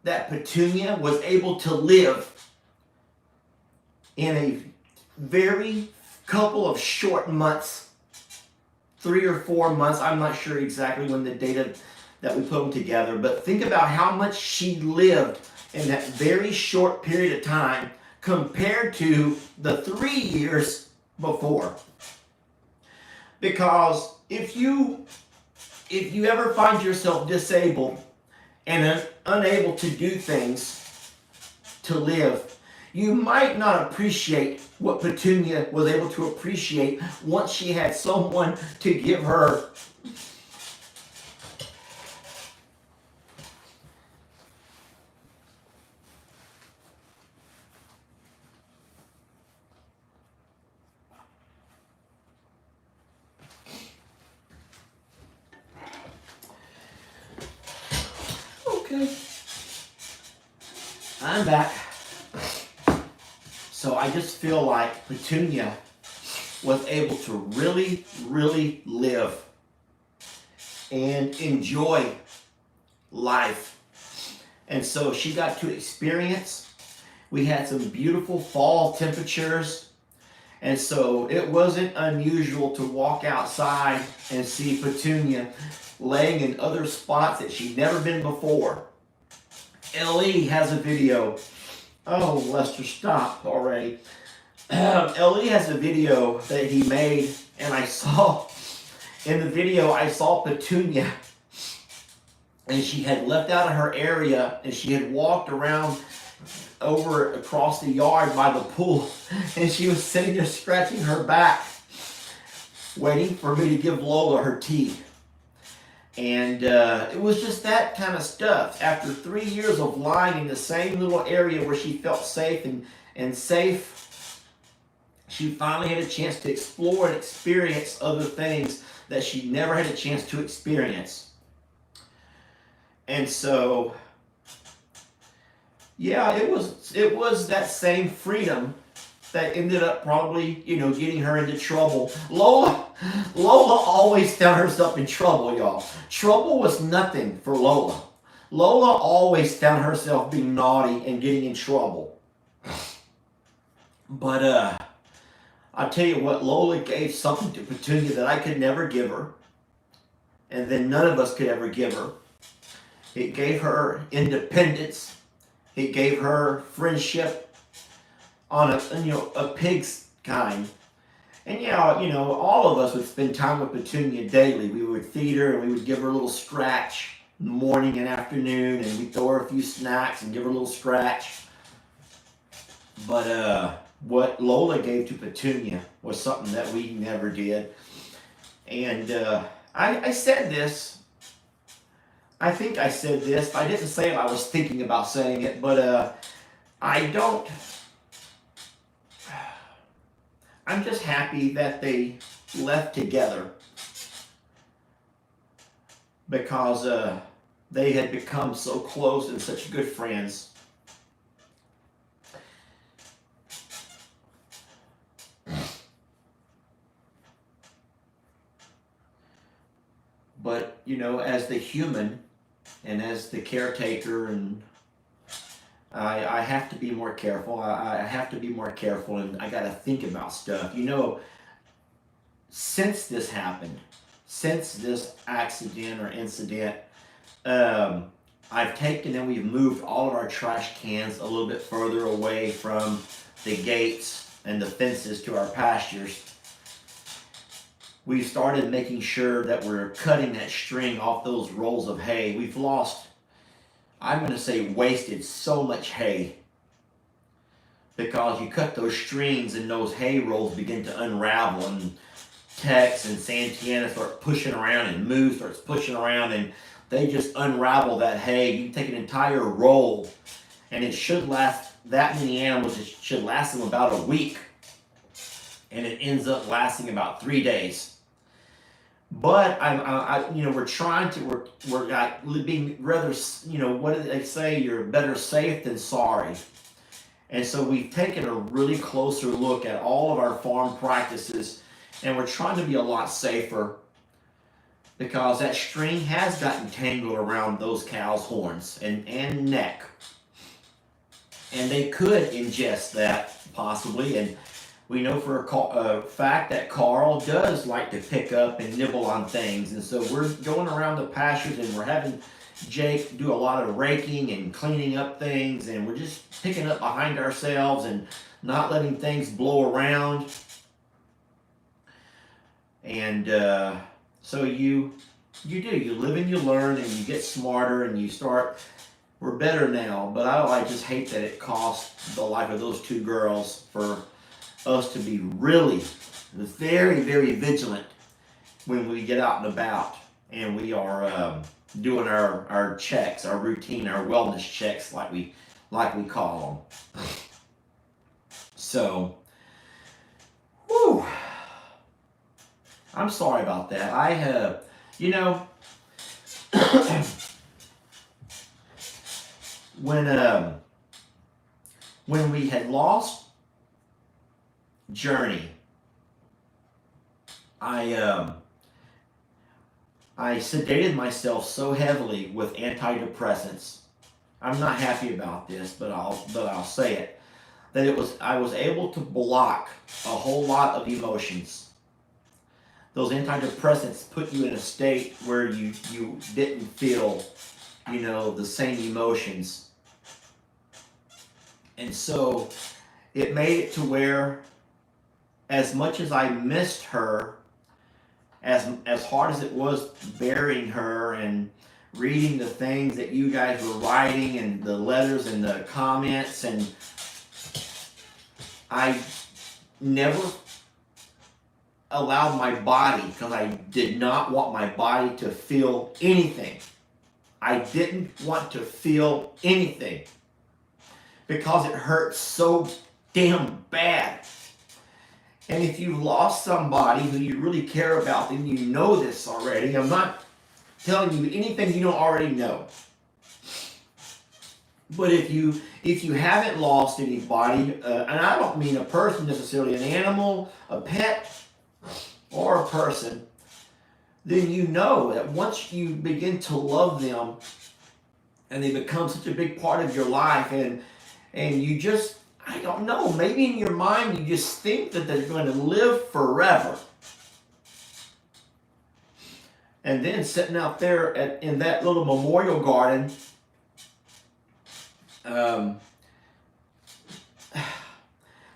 Speaker 1: that Petunia was able to live in a very couple of short months, 3 or 4 months. I'm not sure exactly when the data that we put them together, but think about how much she lived in that very short period of time compared to the 3 years before. Because if you ever find yourself disabled and unable to do things to live, you might not appreciate what Petunia was able to appreciate once she had someone to give her Okay. I'm back. So I just feel like Petunia was able to really, really live and enjoy life. And so she got to experience. We had some beautiful fall temperatures. And so it wasn't unusual to walk outside and see Petunia laying in other spots that she'd never been before. Ellie has a video. Oh, Lester, stop already. Ellie has a video that he made, and I saw in the video, I saw Petunia, and she had left out of her area, and she had walked around over across the yard by the pool, and she was sitting there scratching her back, waiting for me to give Lola her tea. And it was just that kind of stuff. After 3 years of lying in the same little area where she felt safe and safe, she finally had a chance to explore and experience other things that she never had a chance to experience. And so, yeah, it was that same freedom that ended up probably, getting her into trouble. Lola always found herself in trouble, y'all. Trouble was nothing for Lola. Lola always found herself being naughty and getting in trouble. But I'll tell you what, Lola gave something to Petunia that I could never give her, and then none of us could ever give her. It gave her independence. It gave her friendship on a pig's kind. And all of us would spend time with Petunia daily. We would feed her and we would give her a little scratch in the morning and afternoon, and we'd throw her a few snacks and give her a little scratch. But what Lola gave to Petunia was something that we never did. And I said this. I think I said this. I didn't say it. I was thinking about saying it, but I'm just happy that they left together, because they had become so close and such good friends. But, as the human and as the caretaker, and I have to be more careful. I have to be more careful, and I got to think about stuff. Since this happened, since this accident or incident, I've taken and we've moved all of our trash cans a little bit further away from the gates and the fences to our pastures. We've started making sure that we're cutting that string off those rolls of hay. We've lost, I'm going to say, wasted so much hay, because you cut those strings and those hay rolls begin to unravel, and Tex and Santana start pushing around, and Moo starts pushing around, and they just unravel that hay. You take an entire roll, and it should last, that many animals, it should last them about a week, and it ends up lasting about 3 days. But we're trying to, we're being rather, what do they say? You're better safe than sorry. And so we've taken a really closer look at all of our farm practices, and we're trying to be a lot safer, because that string has gotten tangled around those cows' horns and neck. And they could ingest that, possibly, and we know for a fact that Carl does like to pick up and nibble on things. And so we're going around the pastures, and we're having Jake do a lot of raking and cleaning up things, and we're just picking up behind ourselves and not letting things blow around. And so you live and you learn, and you get smarter, and you start. We're better now, but I just hate that it cost the life of those two girls for us to be really very, very vigilant when we get out and about, and we are doing our checks, our routine, our wellness checks, like we call them. So, whew, I'm sorry about that. I have, when we had lost Journey, I I sedated myself so heavily with antidepressants. I'm not happy about this, but I'll say it. That I was able to block a whole lot of emotions. Those antidepressants put you in a state where you didn't feel, the same emotions. And so it made it to where, as much as I missed her, as hard as it was burying her and reading the things that you guys were writing and the letters and the comments, and I never allowed my body, because I did not want my body to feel anything. I didn't want to feel anything because it hurt so damn bad. And if you lost somebody who you really care about, then you know this already. I'm not telling you anything you don't already know. But if you haven't lost anybody, and I don't mean a person necessarily, an animal, a pet, or a person, then you know that once you begin to love them and they become such a big part of your life, and you just, I don't know, maybe in your mind you just think that they're going to live forever. And then sitting out there in that little memorial garden,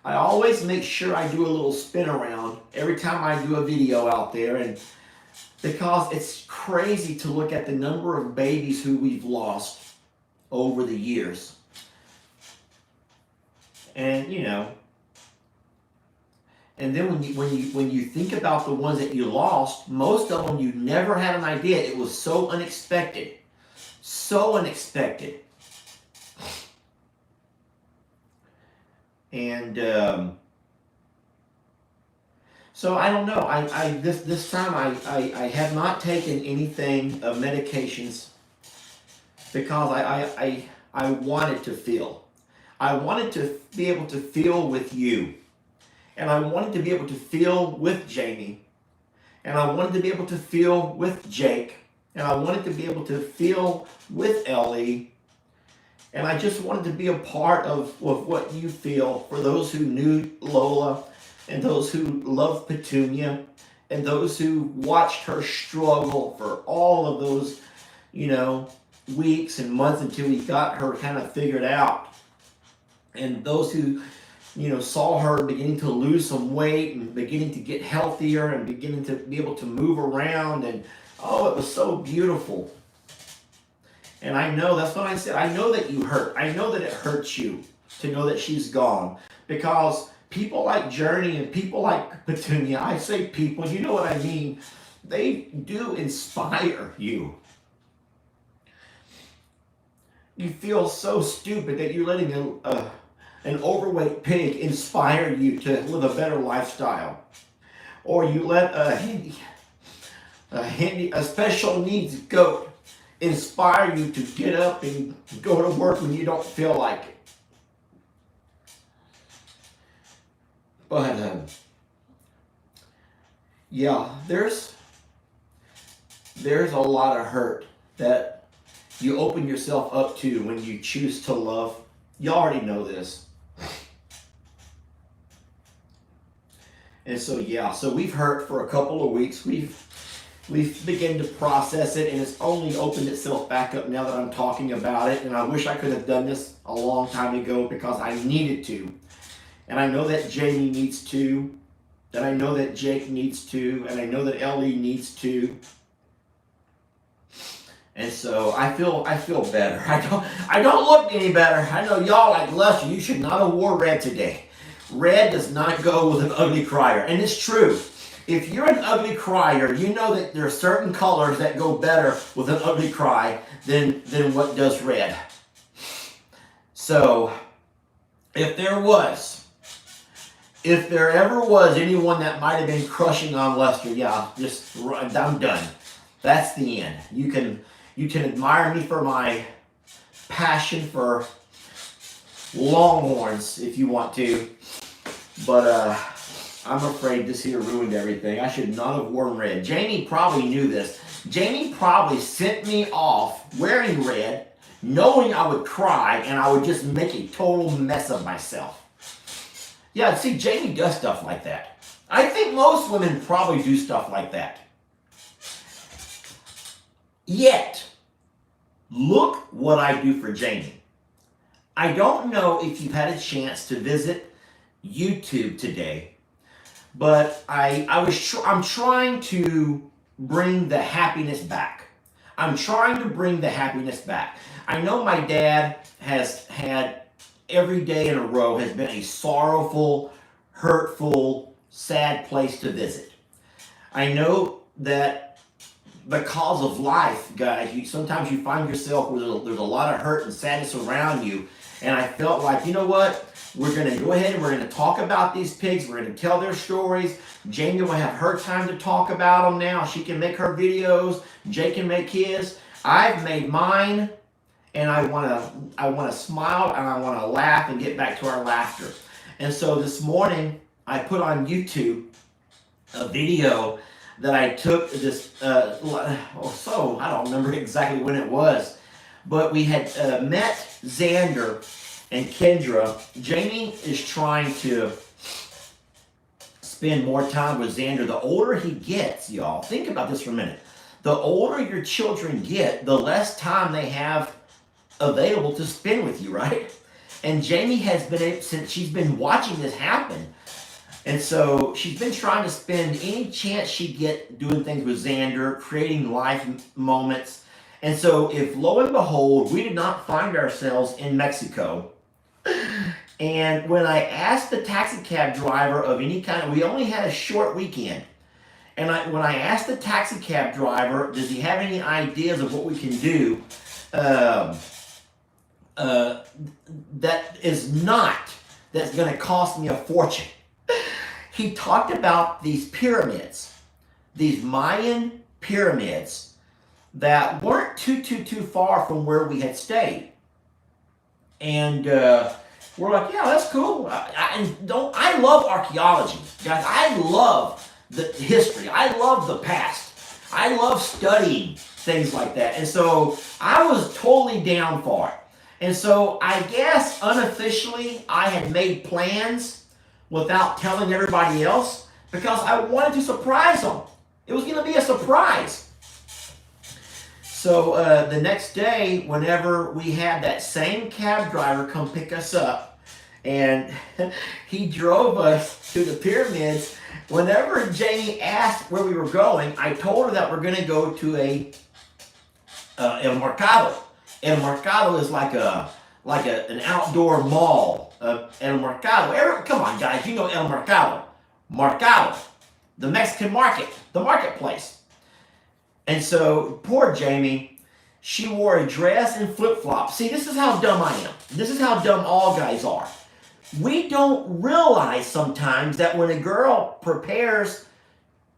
Speaker 1: I always make sure I do a little spin around every time I do a video out there, and because it's crazy to look at the number of babies who we've lost over the years. And and then when you think about the ones that you lost, most of them you never had an idea. It was so unexpected. So unexpected. And so I don't know. This time I have not taken anything of medications because I wanted to feel. I wanted to be able to feel with you. And I wanted to be able to feel with Jamie. And I wanted to be able to feel with Jake. And I wanted to be able to feel with Ellie. And I just wanted to be a part of what you feel, for those who knew Lola, and those who loved Petunia, and those who watched her struggle for all of those, weeks and months until we got her kind of figured out. And those who, saw her beginning to lose some weight and beginning to get healthier and beginning to be able to move around. And, oh, it was so beautiful. And I know, that's what I said, I know that you hurt. I know that it hurts you to know that she's gone. Because people like Journey and people like Petunia, I say people, you know what I mean, they do inspire you. You feel so stupid that you're letting an overweight pig inspire you to live a better lifestyle. Or you let a special needs goat inspire you to get up and go to work when you don't feel like it. But yeah, there's a lot of hurt that you open yourself up to when you choose to love. You already know this. And so so we've hurt for a couple of weeks. We've begun to process it, and it's only opened itself back up now that I'm talking about it. And I wish I could have done this a long time ago because I needed to. And I know that Jamie needs to, and I know that Jake needs to, and I know that Ellie needs to. And so I feel better. I don't look any better. I know y'all like Lester, you should not have wore red today. Red does not go with an ugly crier. And it's true. If you're an ugly crier, you know that there are certain colors that go better with an ugly cry than what does red. So, if there ever was anyone that might have been crushing on Lester, I'm done. That's the end. You can admire me for my passion for Longhorns if you want to, but I'm afraid this here ruined everything. I should not have worn red. Jamie probably knew this. Jamie probably sent me off wearing red, knowing I would cry and I would just make a total mess of myself. Yeah, see, Jamie does stuff like that. I think most women probably do stuff like that. Yet, look what I do for Jamie. I don't know if you've had a chance to visit YouTube today, but I'm trying to bring the happiness back. I'm trying to bring the happiness back. I know my dad has had every day in a row has been a sorrowful, hurtful, sad place to visit. I know that because of life, guys, sometimes you find yourself where there's a lot of hurt and sadness around you. And I felt like, you know what? We're going to go ahead and we're going to talk about these pigs. We're going to tell their stories. Jamie will have her time to talk about them now. She can make her videos. Jay can make his. I've made mine. And I want to smile and I want to laugh and get back to our laughter. And so this morning, I put on YouTube a video that I took this, I don't remember exactly when it was, but we had met Xander and Kendra. Jamie is trying to spend more time with Xander. The older he gets, y'all, think about this for a minute. The older your children get, the less time they have available to spend with you, right? And Jamie has been, since she's been watching this happen, and so she's been trying to spend any chance she get doing things with Xander, creating life moments. And so if lo and behold, we did not find ourselves in Mexico, and when I asked the taxi cab driver of any kind, we only had a short weekend, and when I asked the taxi cab driver, does he have any ideas of what we can do, that's going to cost me a fortune. He talked about these pyramids, these Mayan pyramids that weren't too far from where we had stayed. And we're like, yeah, that's cool. I love archaeology, guys. I love the history. I love the past. I love studying things like that. And so I was totally down for it. And so I guess unofficially I had made plans without telling everybody else because I wanted to surprise them. It was going to be a surprise. So the next day, whenever we had that same cab driver come pick us up, and he drove us to the pyramids, whenever Jamie asked where we were going, I told her that we're going to go to El Mercado. El Mercado is like an outdoor mall. El Mercado. Come on, guys, you know El Mercado. Mercado, the Mexican market, the marketplace. And so poor Jamie, she wore a dress and flip-flops. See, this is how dumb I am. This is how dumb all guys are. We don't realize sometimes that when a girl prepares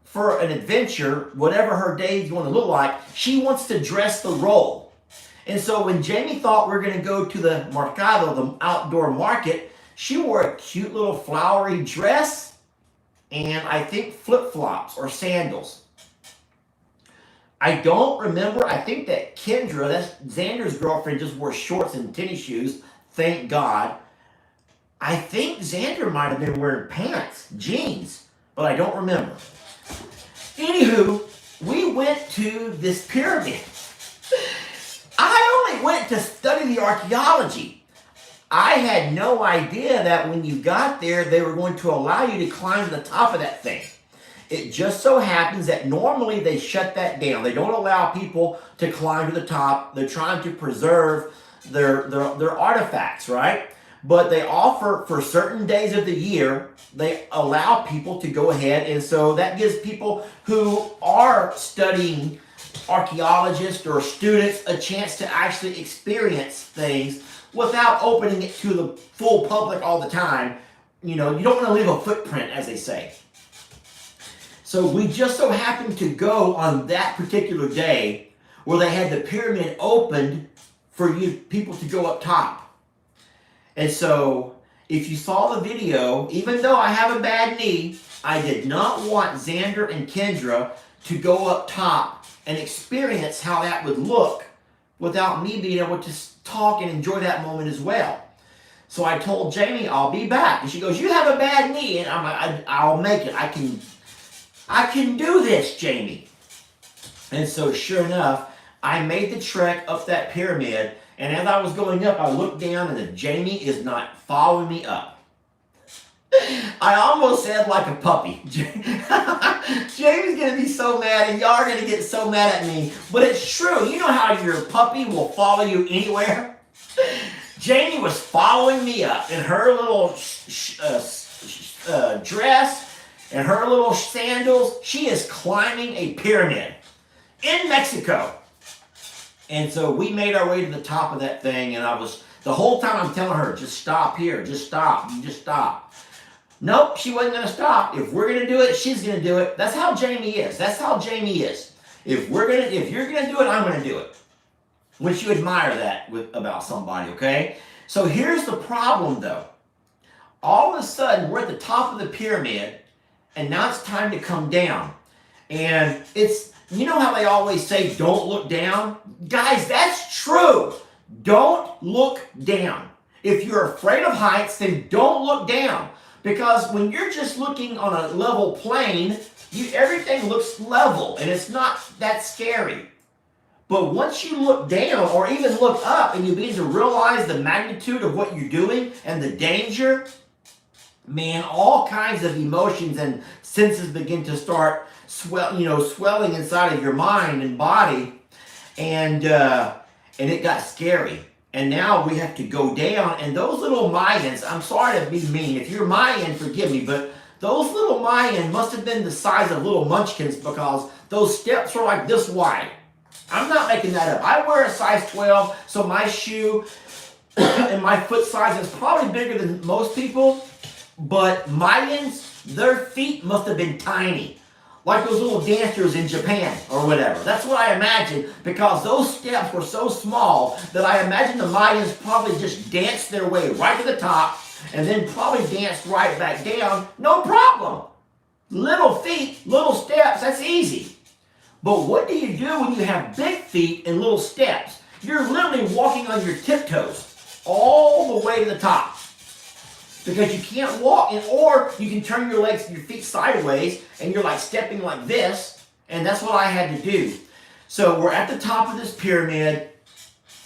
Speaker 1: for an adventure, whatever her day is going to look like, she wants to dress the role. And so when Jamie thought we were going to go to the Mercado, the outdoor market, she wore a cute little flowery dress and I think flip-flops or sandals. I don't remember. I think that Kendra, that's Xander's girlfriend, just wore shorts and tennis shoes. Thank God. I think Xander might have been wearing pants, jeans, but I don't remember. Anywho, we went to this pyramid. I only went to study the archaeology. I had no idea that when you got there, they were going to allow you to climb to the top of that thing. It just so happens that normally they shut that down. They don't allow people to climb to the top. They're trying to preserve their artifacts, right? But they offer, for certain days of the year, they allow people to go ahead. And so that gives people who are studying, archaeologists or students, a chance to actually experience things without opening it to the full public all the time. You know, you don't want to leave a footprint, as they say. So we just so happened to go on that particular day where they had the pyramid opened for you people to go up top. And so if you saw the video, even though I have a bad knee, I did not want Xander and Kendra to go up top and experience how that would look without me being able to talk and enjoy that moment as well. So I told Jamie, I'll be back. And she goes, you have a bad knee. And I'm like, I'll make it. I can do this, Jamie. And so sure enough, I made the trek up that pyramid. And as I was going up, I looked down and Jamie is not following me up. I almost said like a puppy. Jamie's going to be so mad and y'all are going to get so mad at me. But it's true. You know how your puppy will follow you anywhere? Jamie was following me up in her little dress and her little sandals. She is climbing a pyramid in Mexico. And so we made our way to the top of that thing. And the whole time I'm telling her, just stop here. Just stop. You just stop. Nope, she wasn't going to stop. If we're going to do it, she's going to do it. That's how Jamie is. That's how Jamie is. If you're going to do it, I'm going to do it. Once you admire that about somebody, okay? So here's the problem, though. All of a sudden, we're at the top of the pyramid, and now it's time to come down. And you know how they always say, don't look down? Guys, that's true. Don't look down. If you're afraid of heights, then don't look down. Because when you're just looking on a level plane, everything looks level, and it's not that scary. But once you look down or even look up and you begin to realize the magnitude of what you're doing and the danger, man, all kinds of emotions and senses begin to start swelling inside of your mind and body, and it got scary. And now we have to go down, and those little Mayans, I'm sorry to be mean. If you're Mayan, forgive me, but those little Mayan must have been the size of little munchkins because those steps were like this wide. I'm not making that up. I wear a size 12, so my shoe and my foot size is probably bigger than most people, but Mayans, their feet must have been tiny. Like those little dancers in Japan or whatever. That's what I imagine, because those steps were so small that I imagine the Mayans probably just danced their way right to the top and then probably danced right back down. No problem. Little feet, little steps, that's easy. But what do you do when you have big feet and little steps? You're literally walking on your tiptoes all the way to the top. Because you can't walk, or you can turn your legs and your feet sideways, and you're like stepping like this, and that's what I had to do. So we're at the top of this pyramid,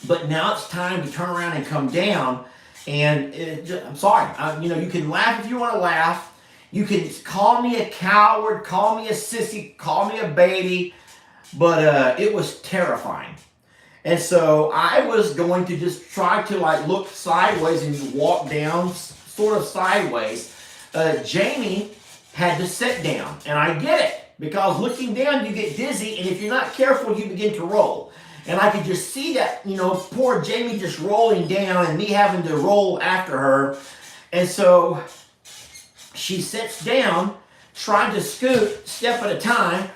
Speaker 1: but now it's time to turn around and come down. And I'm sorry, you can laugh if you want to laugh. You can call me a coward, call me a sissy, call me a baby, but it was terrifying. And so I was going to just try to look sideways and walk down sort of sideways. Jamie had to sit down, and I get it, because looking down you get dizzy, and if you're not careful you begin to roll. And I could just see that, poor Jamie just rolling down and me having to roll after her. And so she sits down, trying to scoot step at a time.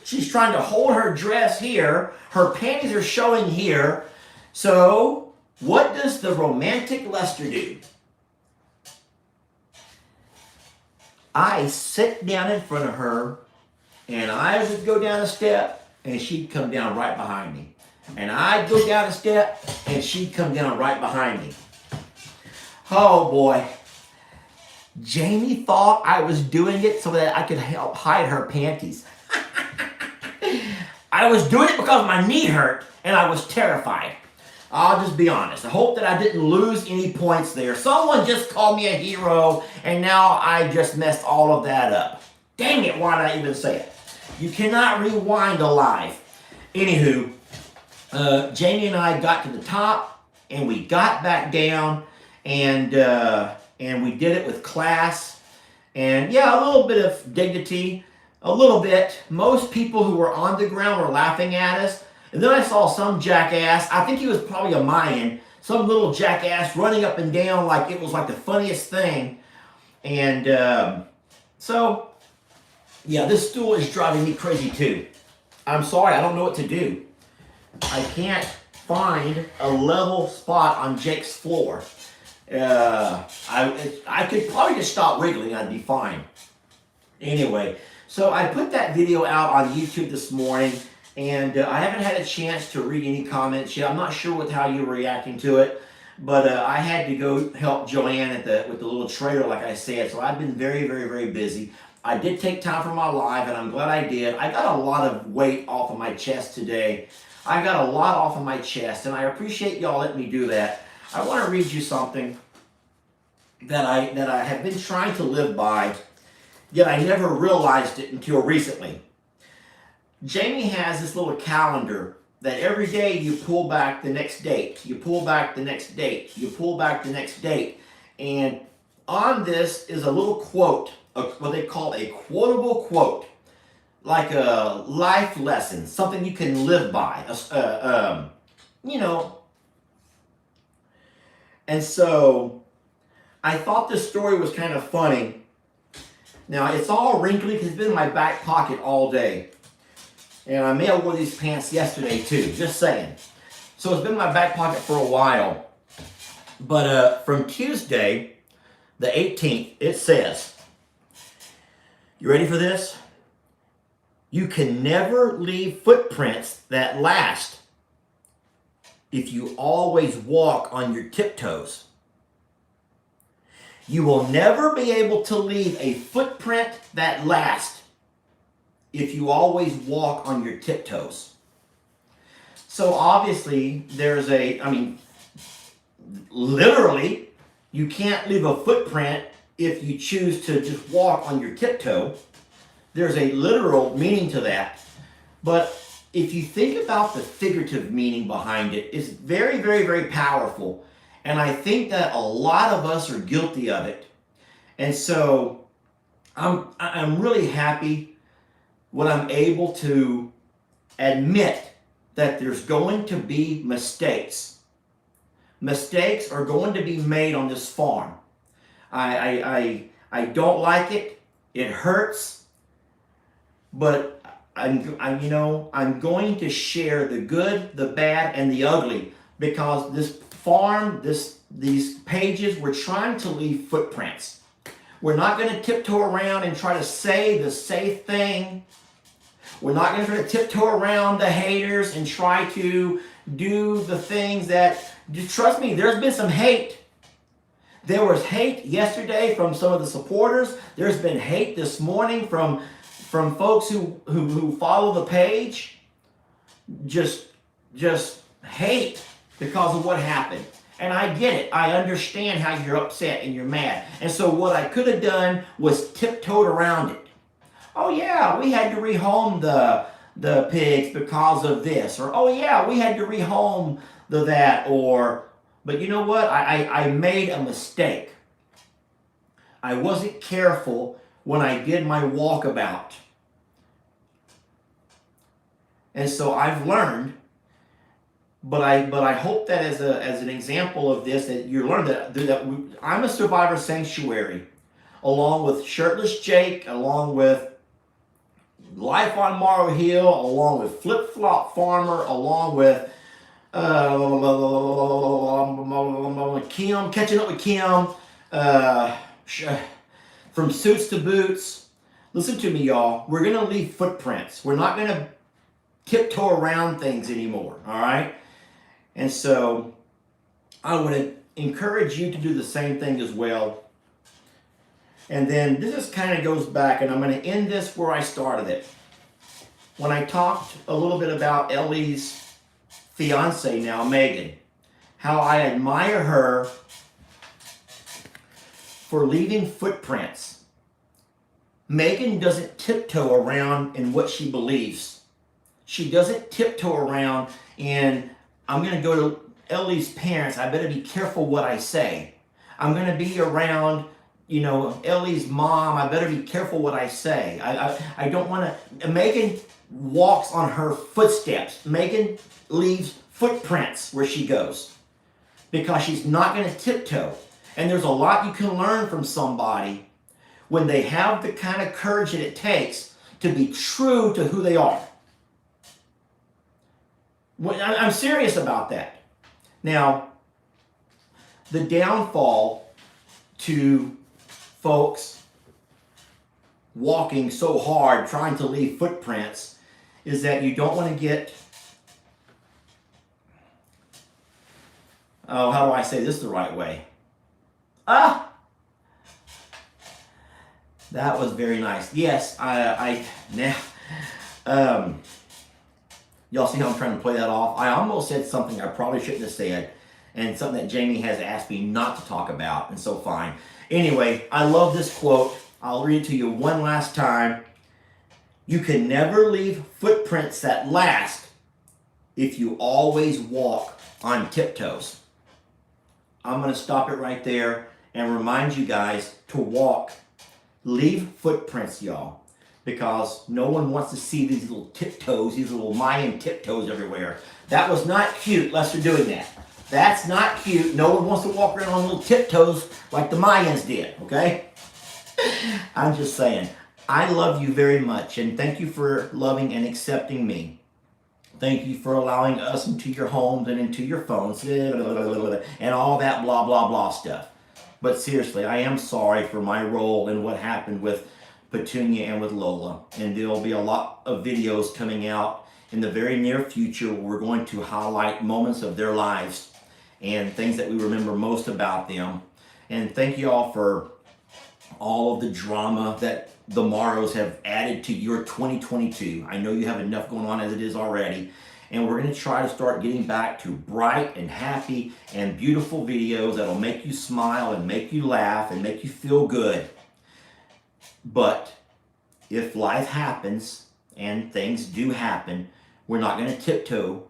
Speaker 1: She's trying to hold her dress here. Her panties are showing here. So what does the romantic Lester do? I sit down in front of her, and I would go down a step, and she'd come down right behind me. And I'd go down a step, and she'd come down right behind me. Oh boy. Jamie thought I was doing it so that I could help hide her panties. I was doing it because my knee hurt, and I was terrified. I'll just be honest. I hope that I didn't lose any points there. Someone just called me a hero, and now I just messed all of that up. Dang it, why did I even say it? You cannot rewind a life. Anywho, Jamie and I got to the top, and we got back down, and we did it with class. And yeah, a little bit of dignity, a little bit. Most people who were on the ground were laughing at us. And then I saw some jackass, I think he was probably a Mayan, some little jackass running up and down like it was like the funniest thing. And so, yeah, this stool is driving me crazy too. I'm sorry, I don't know what to do. I can't find a level spot on Jake's floor. I could probably just stop wiggling, I'd be fine. Anyway, so I put that video out on YouTube this morning, and I haven't had a chance to read any comments yet. I'm not sure how you're reacting to it, but I had to go help Joanne with the little trailer, like I said. So I've been very, very, very busy. I did take time for my live, and I'm glad I did. I got a lot of weight off of my chest today. I got a lot off of my chest, and I appreciate y'all letting me do that. I want to read you something that I have been trying to live by, yet I never realized it until recently. Jamie has this little calendar that every day you pull back the next date, you pull back the next date, you pull back the next date. And on this is a little quote, what they call a quotable quote, like a life lesson, something you can live by, you know. And so I thought this story was kind of funny. Now, it's all wrinkly because it's been in my back pocket all day. And I may have wore these pants yesterday too, just saying. So it's been in my back pocket for a while. But from Tuesday, the 18th, it says, you ready for this? You can never leave footprints that last if you always walk on your tiptoes. You will never be able to leave a footprint that lasts if you always walk on your tiptoes. So obviously literally, you can't leave a footprint if you choose to just walk on your tiptoe. There's a literal meaning to that. But if you think about the figurative meaning behind it, it's very, very, very powerful. And I think that a lot of us are guilty of it. And so I'm really happy when I'm able to admit that there's going to be mistakes. Mistakes are going to be made on this farm. I don't like it. It hurts. But I'm going to share the good, the bad, and the ugly, because this farm, these pages, we're trying to leave footprints. We're not going to tiptoe around and try to say the safe thing. We're not going to try to tiptoe around the haters and try to do the things that, trust me, there's been some hate. There was hate yesterday from some of the supporters. There's been hate this morning from folks who follow the page. Just hate because of what happened. And I get it. I understand how you're upset and you're mad. And so what I could have done was tiptoed around it. Oh yeah, we had to rehome the pigs because of this. Or oh yeah, we had to rehome that. But you know what? I made a mistake. I wasn't careful when I did my walkabout. And so I've learned, but I hope that as an example of this, that you learn that I'm a survivor sanctuary, along with Shirtless Jake, along with Life on Morrow Hill, along with Flip Flop Farmer, along with Kim, catching up with Kim, from Suits to Boots. Listen to me, y'all. We're going to leave footprints. We're not going to tiptoe around things anymore, all right? And so I want to encourage you to do the same thing as well. And then this just kind of goes back, and I'm going to end this where I started it. When I talked a little bit about Ellie's fiance now, Megan, how I admire her for leaving footprints. Megan doesn't tiptoe around in what she believes. She doesn't tiptoe around in, I'm going to go to Ellie's parents, I better be careful what I say. I'm going to be around, Ellie's mom, I better be careful what I say. I don't want to. Megan walks on her footsteps. Megan leaves footprints where she goes because she's not going to tiptoe. And there's a lot you can learn from somebody when they have the kind of courage that it takes to be true to who they are. I'm serious about that. Now, the downfall to folks walking so hard, trying to leave footprints, is that you don't want to get, oh, how do I say this the right way? Ah! That was very nice. Yes, now, y'all see how I'm trying to play that off? I almost said something I probably shouldn't have said, and something that Jamie has asked me not to talk about, and so fine. Anyway, I love this quote. I'll read it to you one last time. You can never leave footprints that last if you always walk on tiptoes. I'm going to stop it right there and remind you guys to walk. Leave footprints, y'all, because no one wants to see these little tiptoes, these little Mayan tiptoes everywhere. That was not cute, Lester, doing that. That's not cute. No one wants to walk around on little tiptoes like the Mayans did, okay? I'm just saying. I love you very much, and thank you for loving and accepting me. Thank you for allowing us into your homes and into your phones and all that blah, blah, blah stuff. But seriously, I am sorry for my role in what happened with Petunia and with Lola. And there will be a lot of videos coming out in the very near future where we're going to highlight moments of their lives and things that we remember most about them. And thank you all for all of the drama that the Morrows have added to your 2022. I know you have enough going on as it is already. And we're going to try to start getting back to bright and happy and beautiful videos that'll make you smile and make you laugh and make you feel good. But if life happens and things do happen, we're not going to tiptoe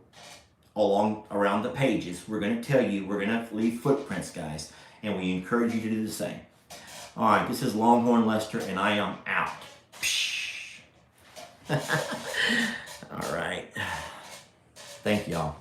Speaker 1: around the pages. We're going to tell you, we're going to leave footprints, guys. And we encourage you to do the same. All right, this is Longhorn Lester, and I am out. All right. Thank y'all.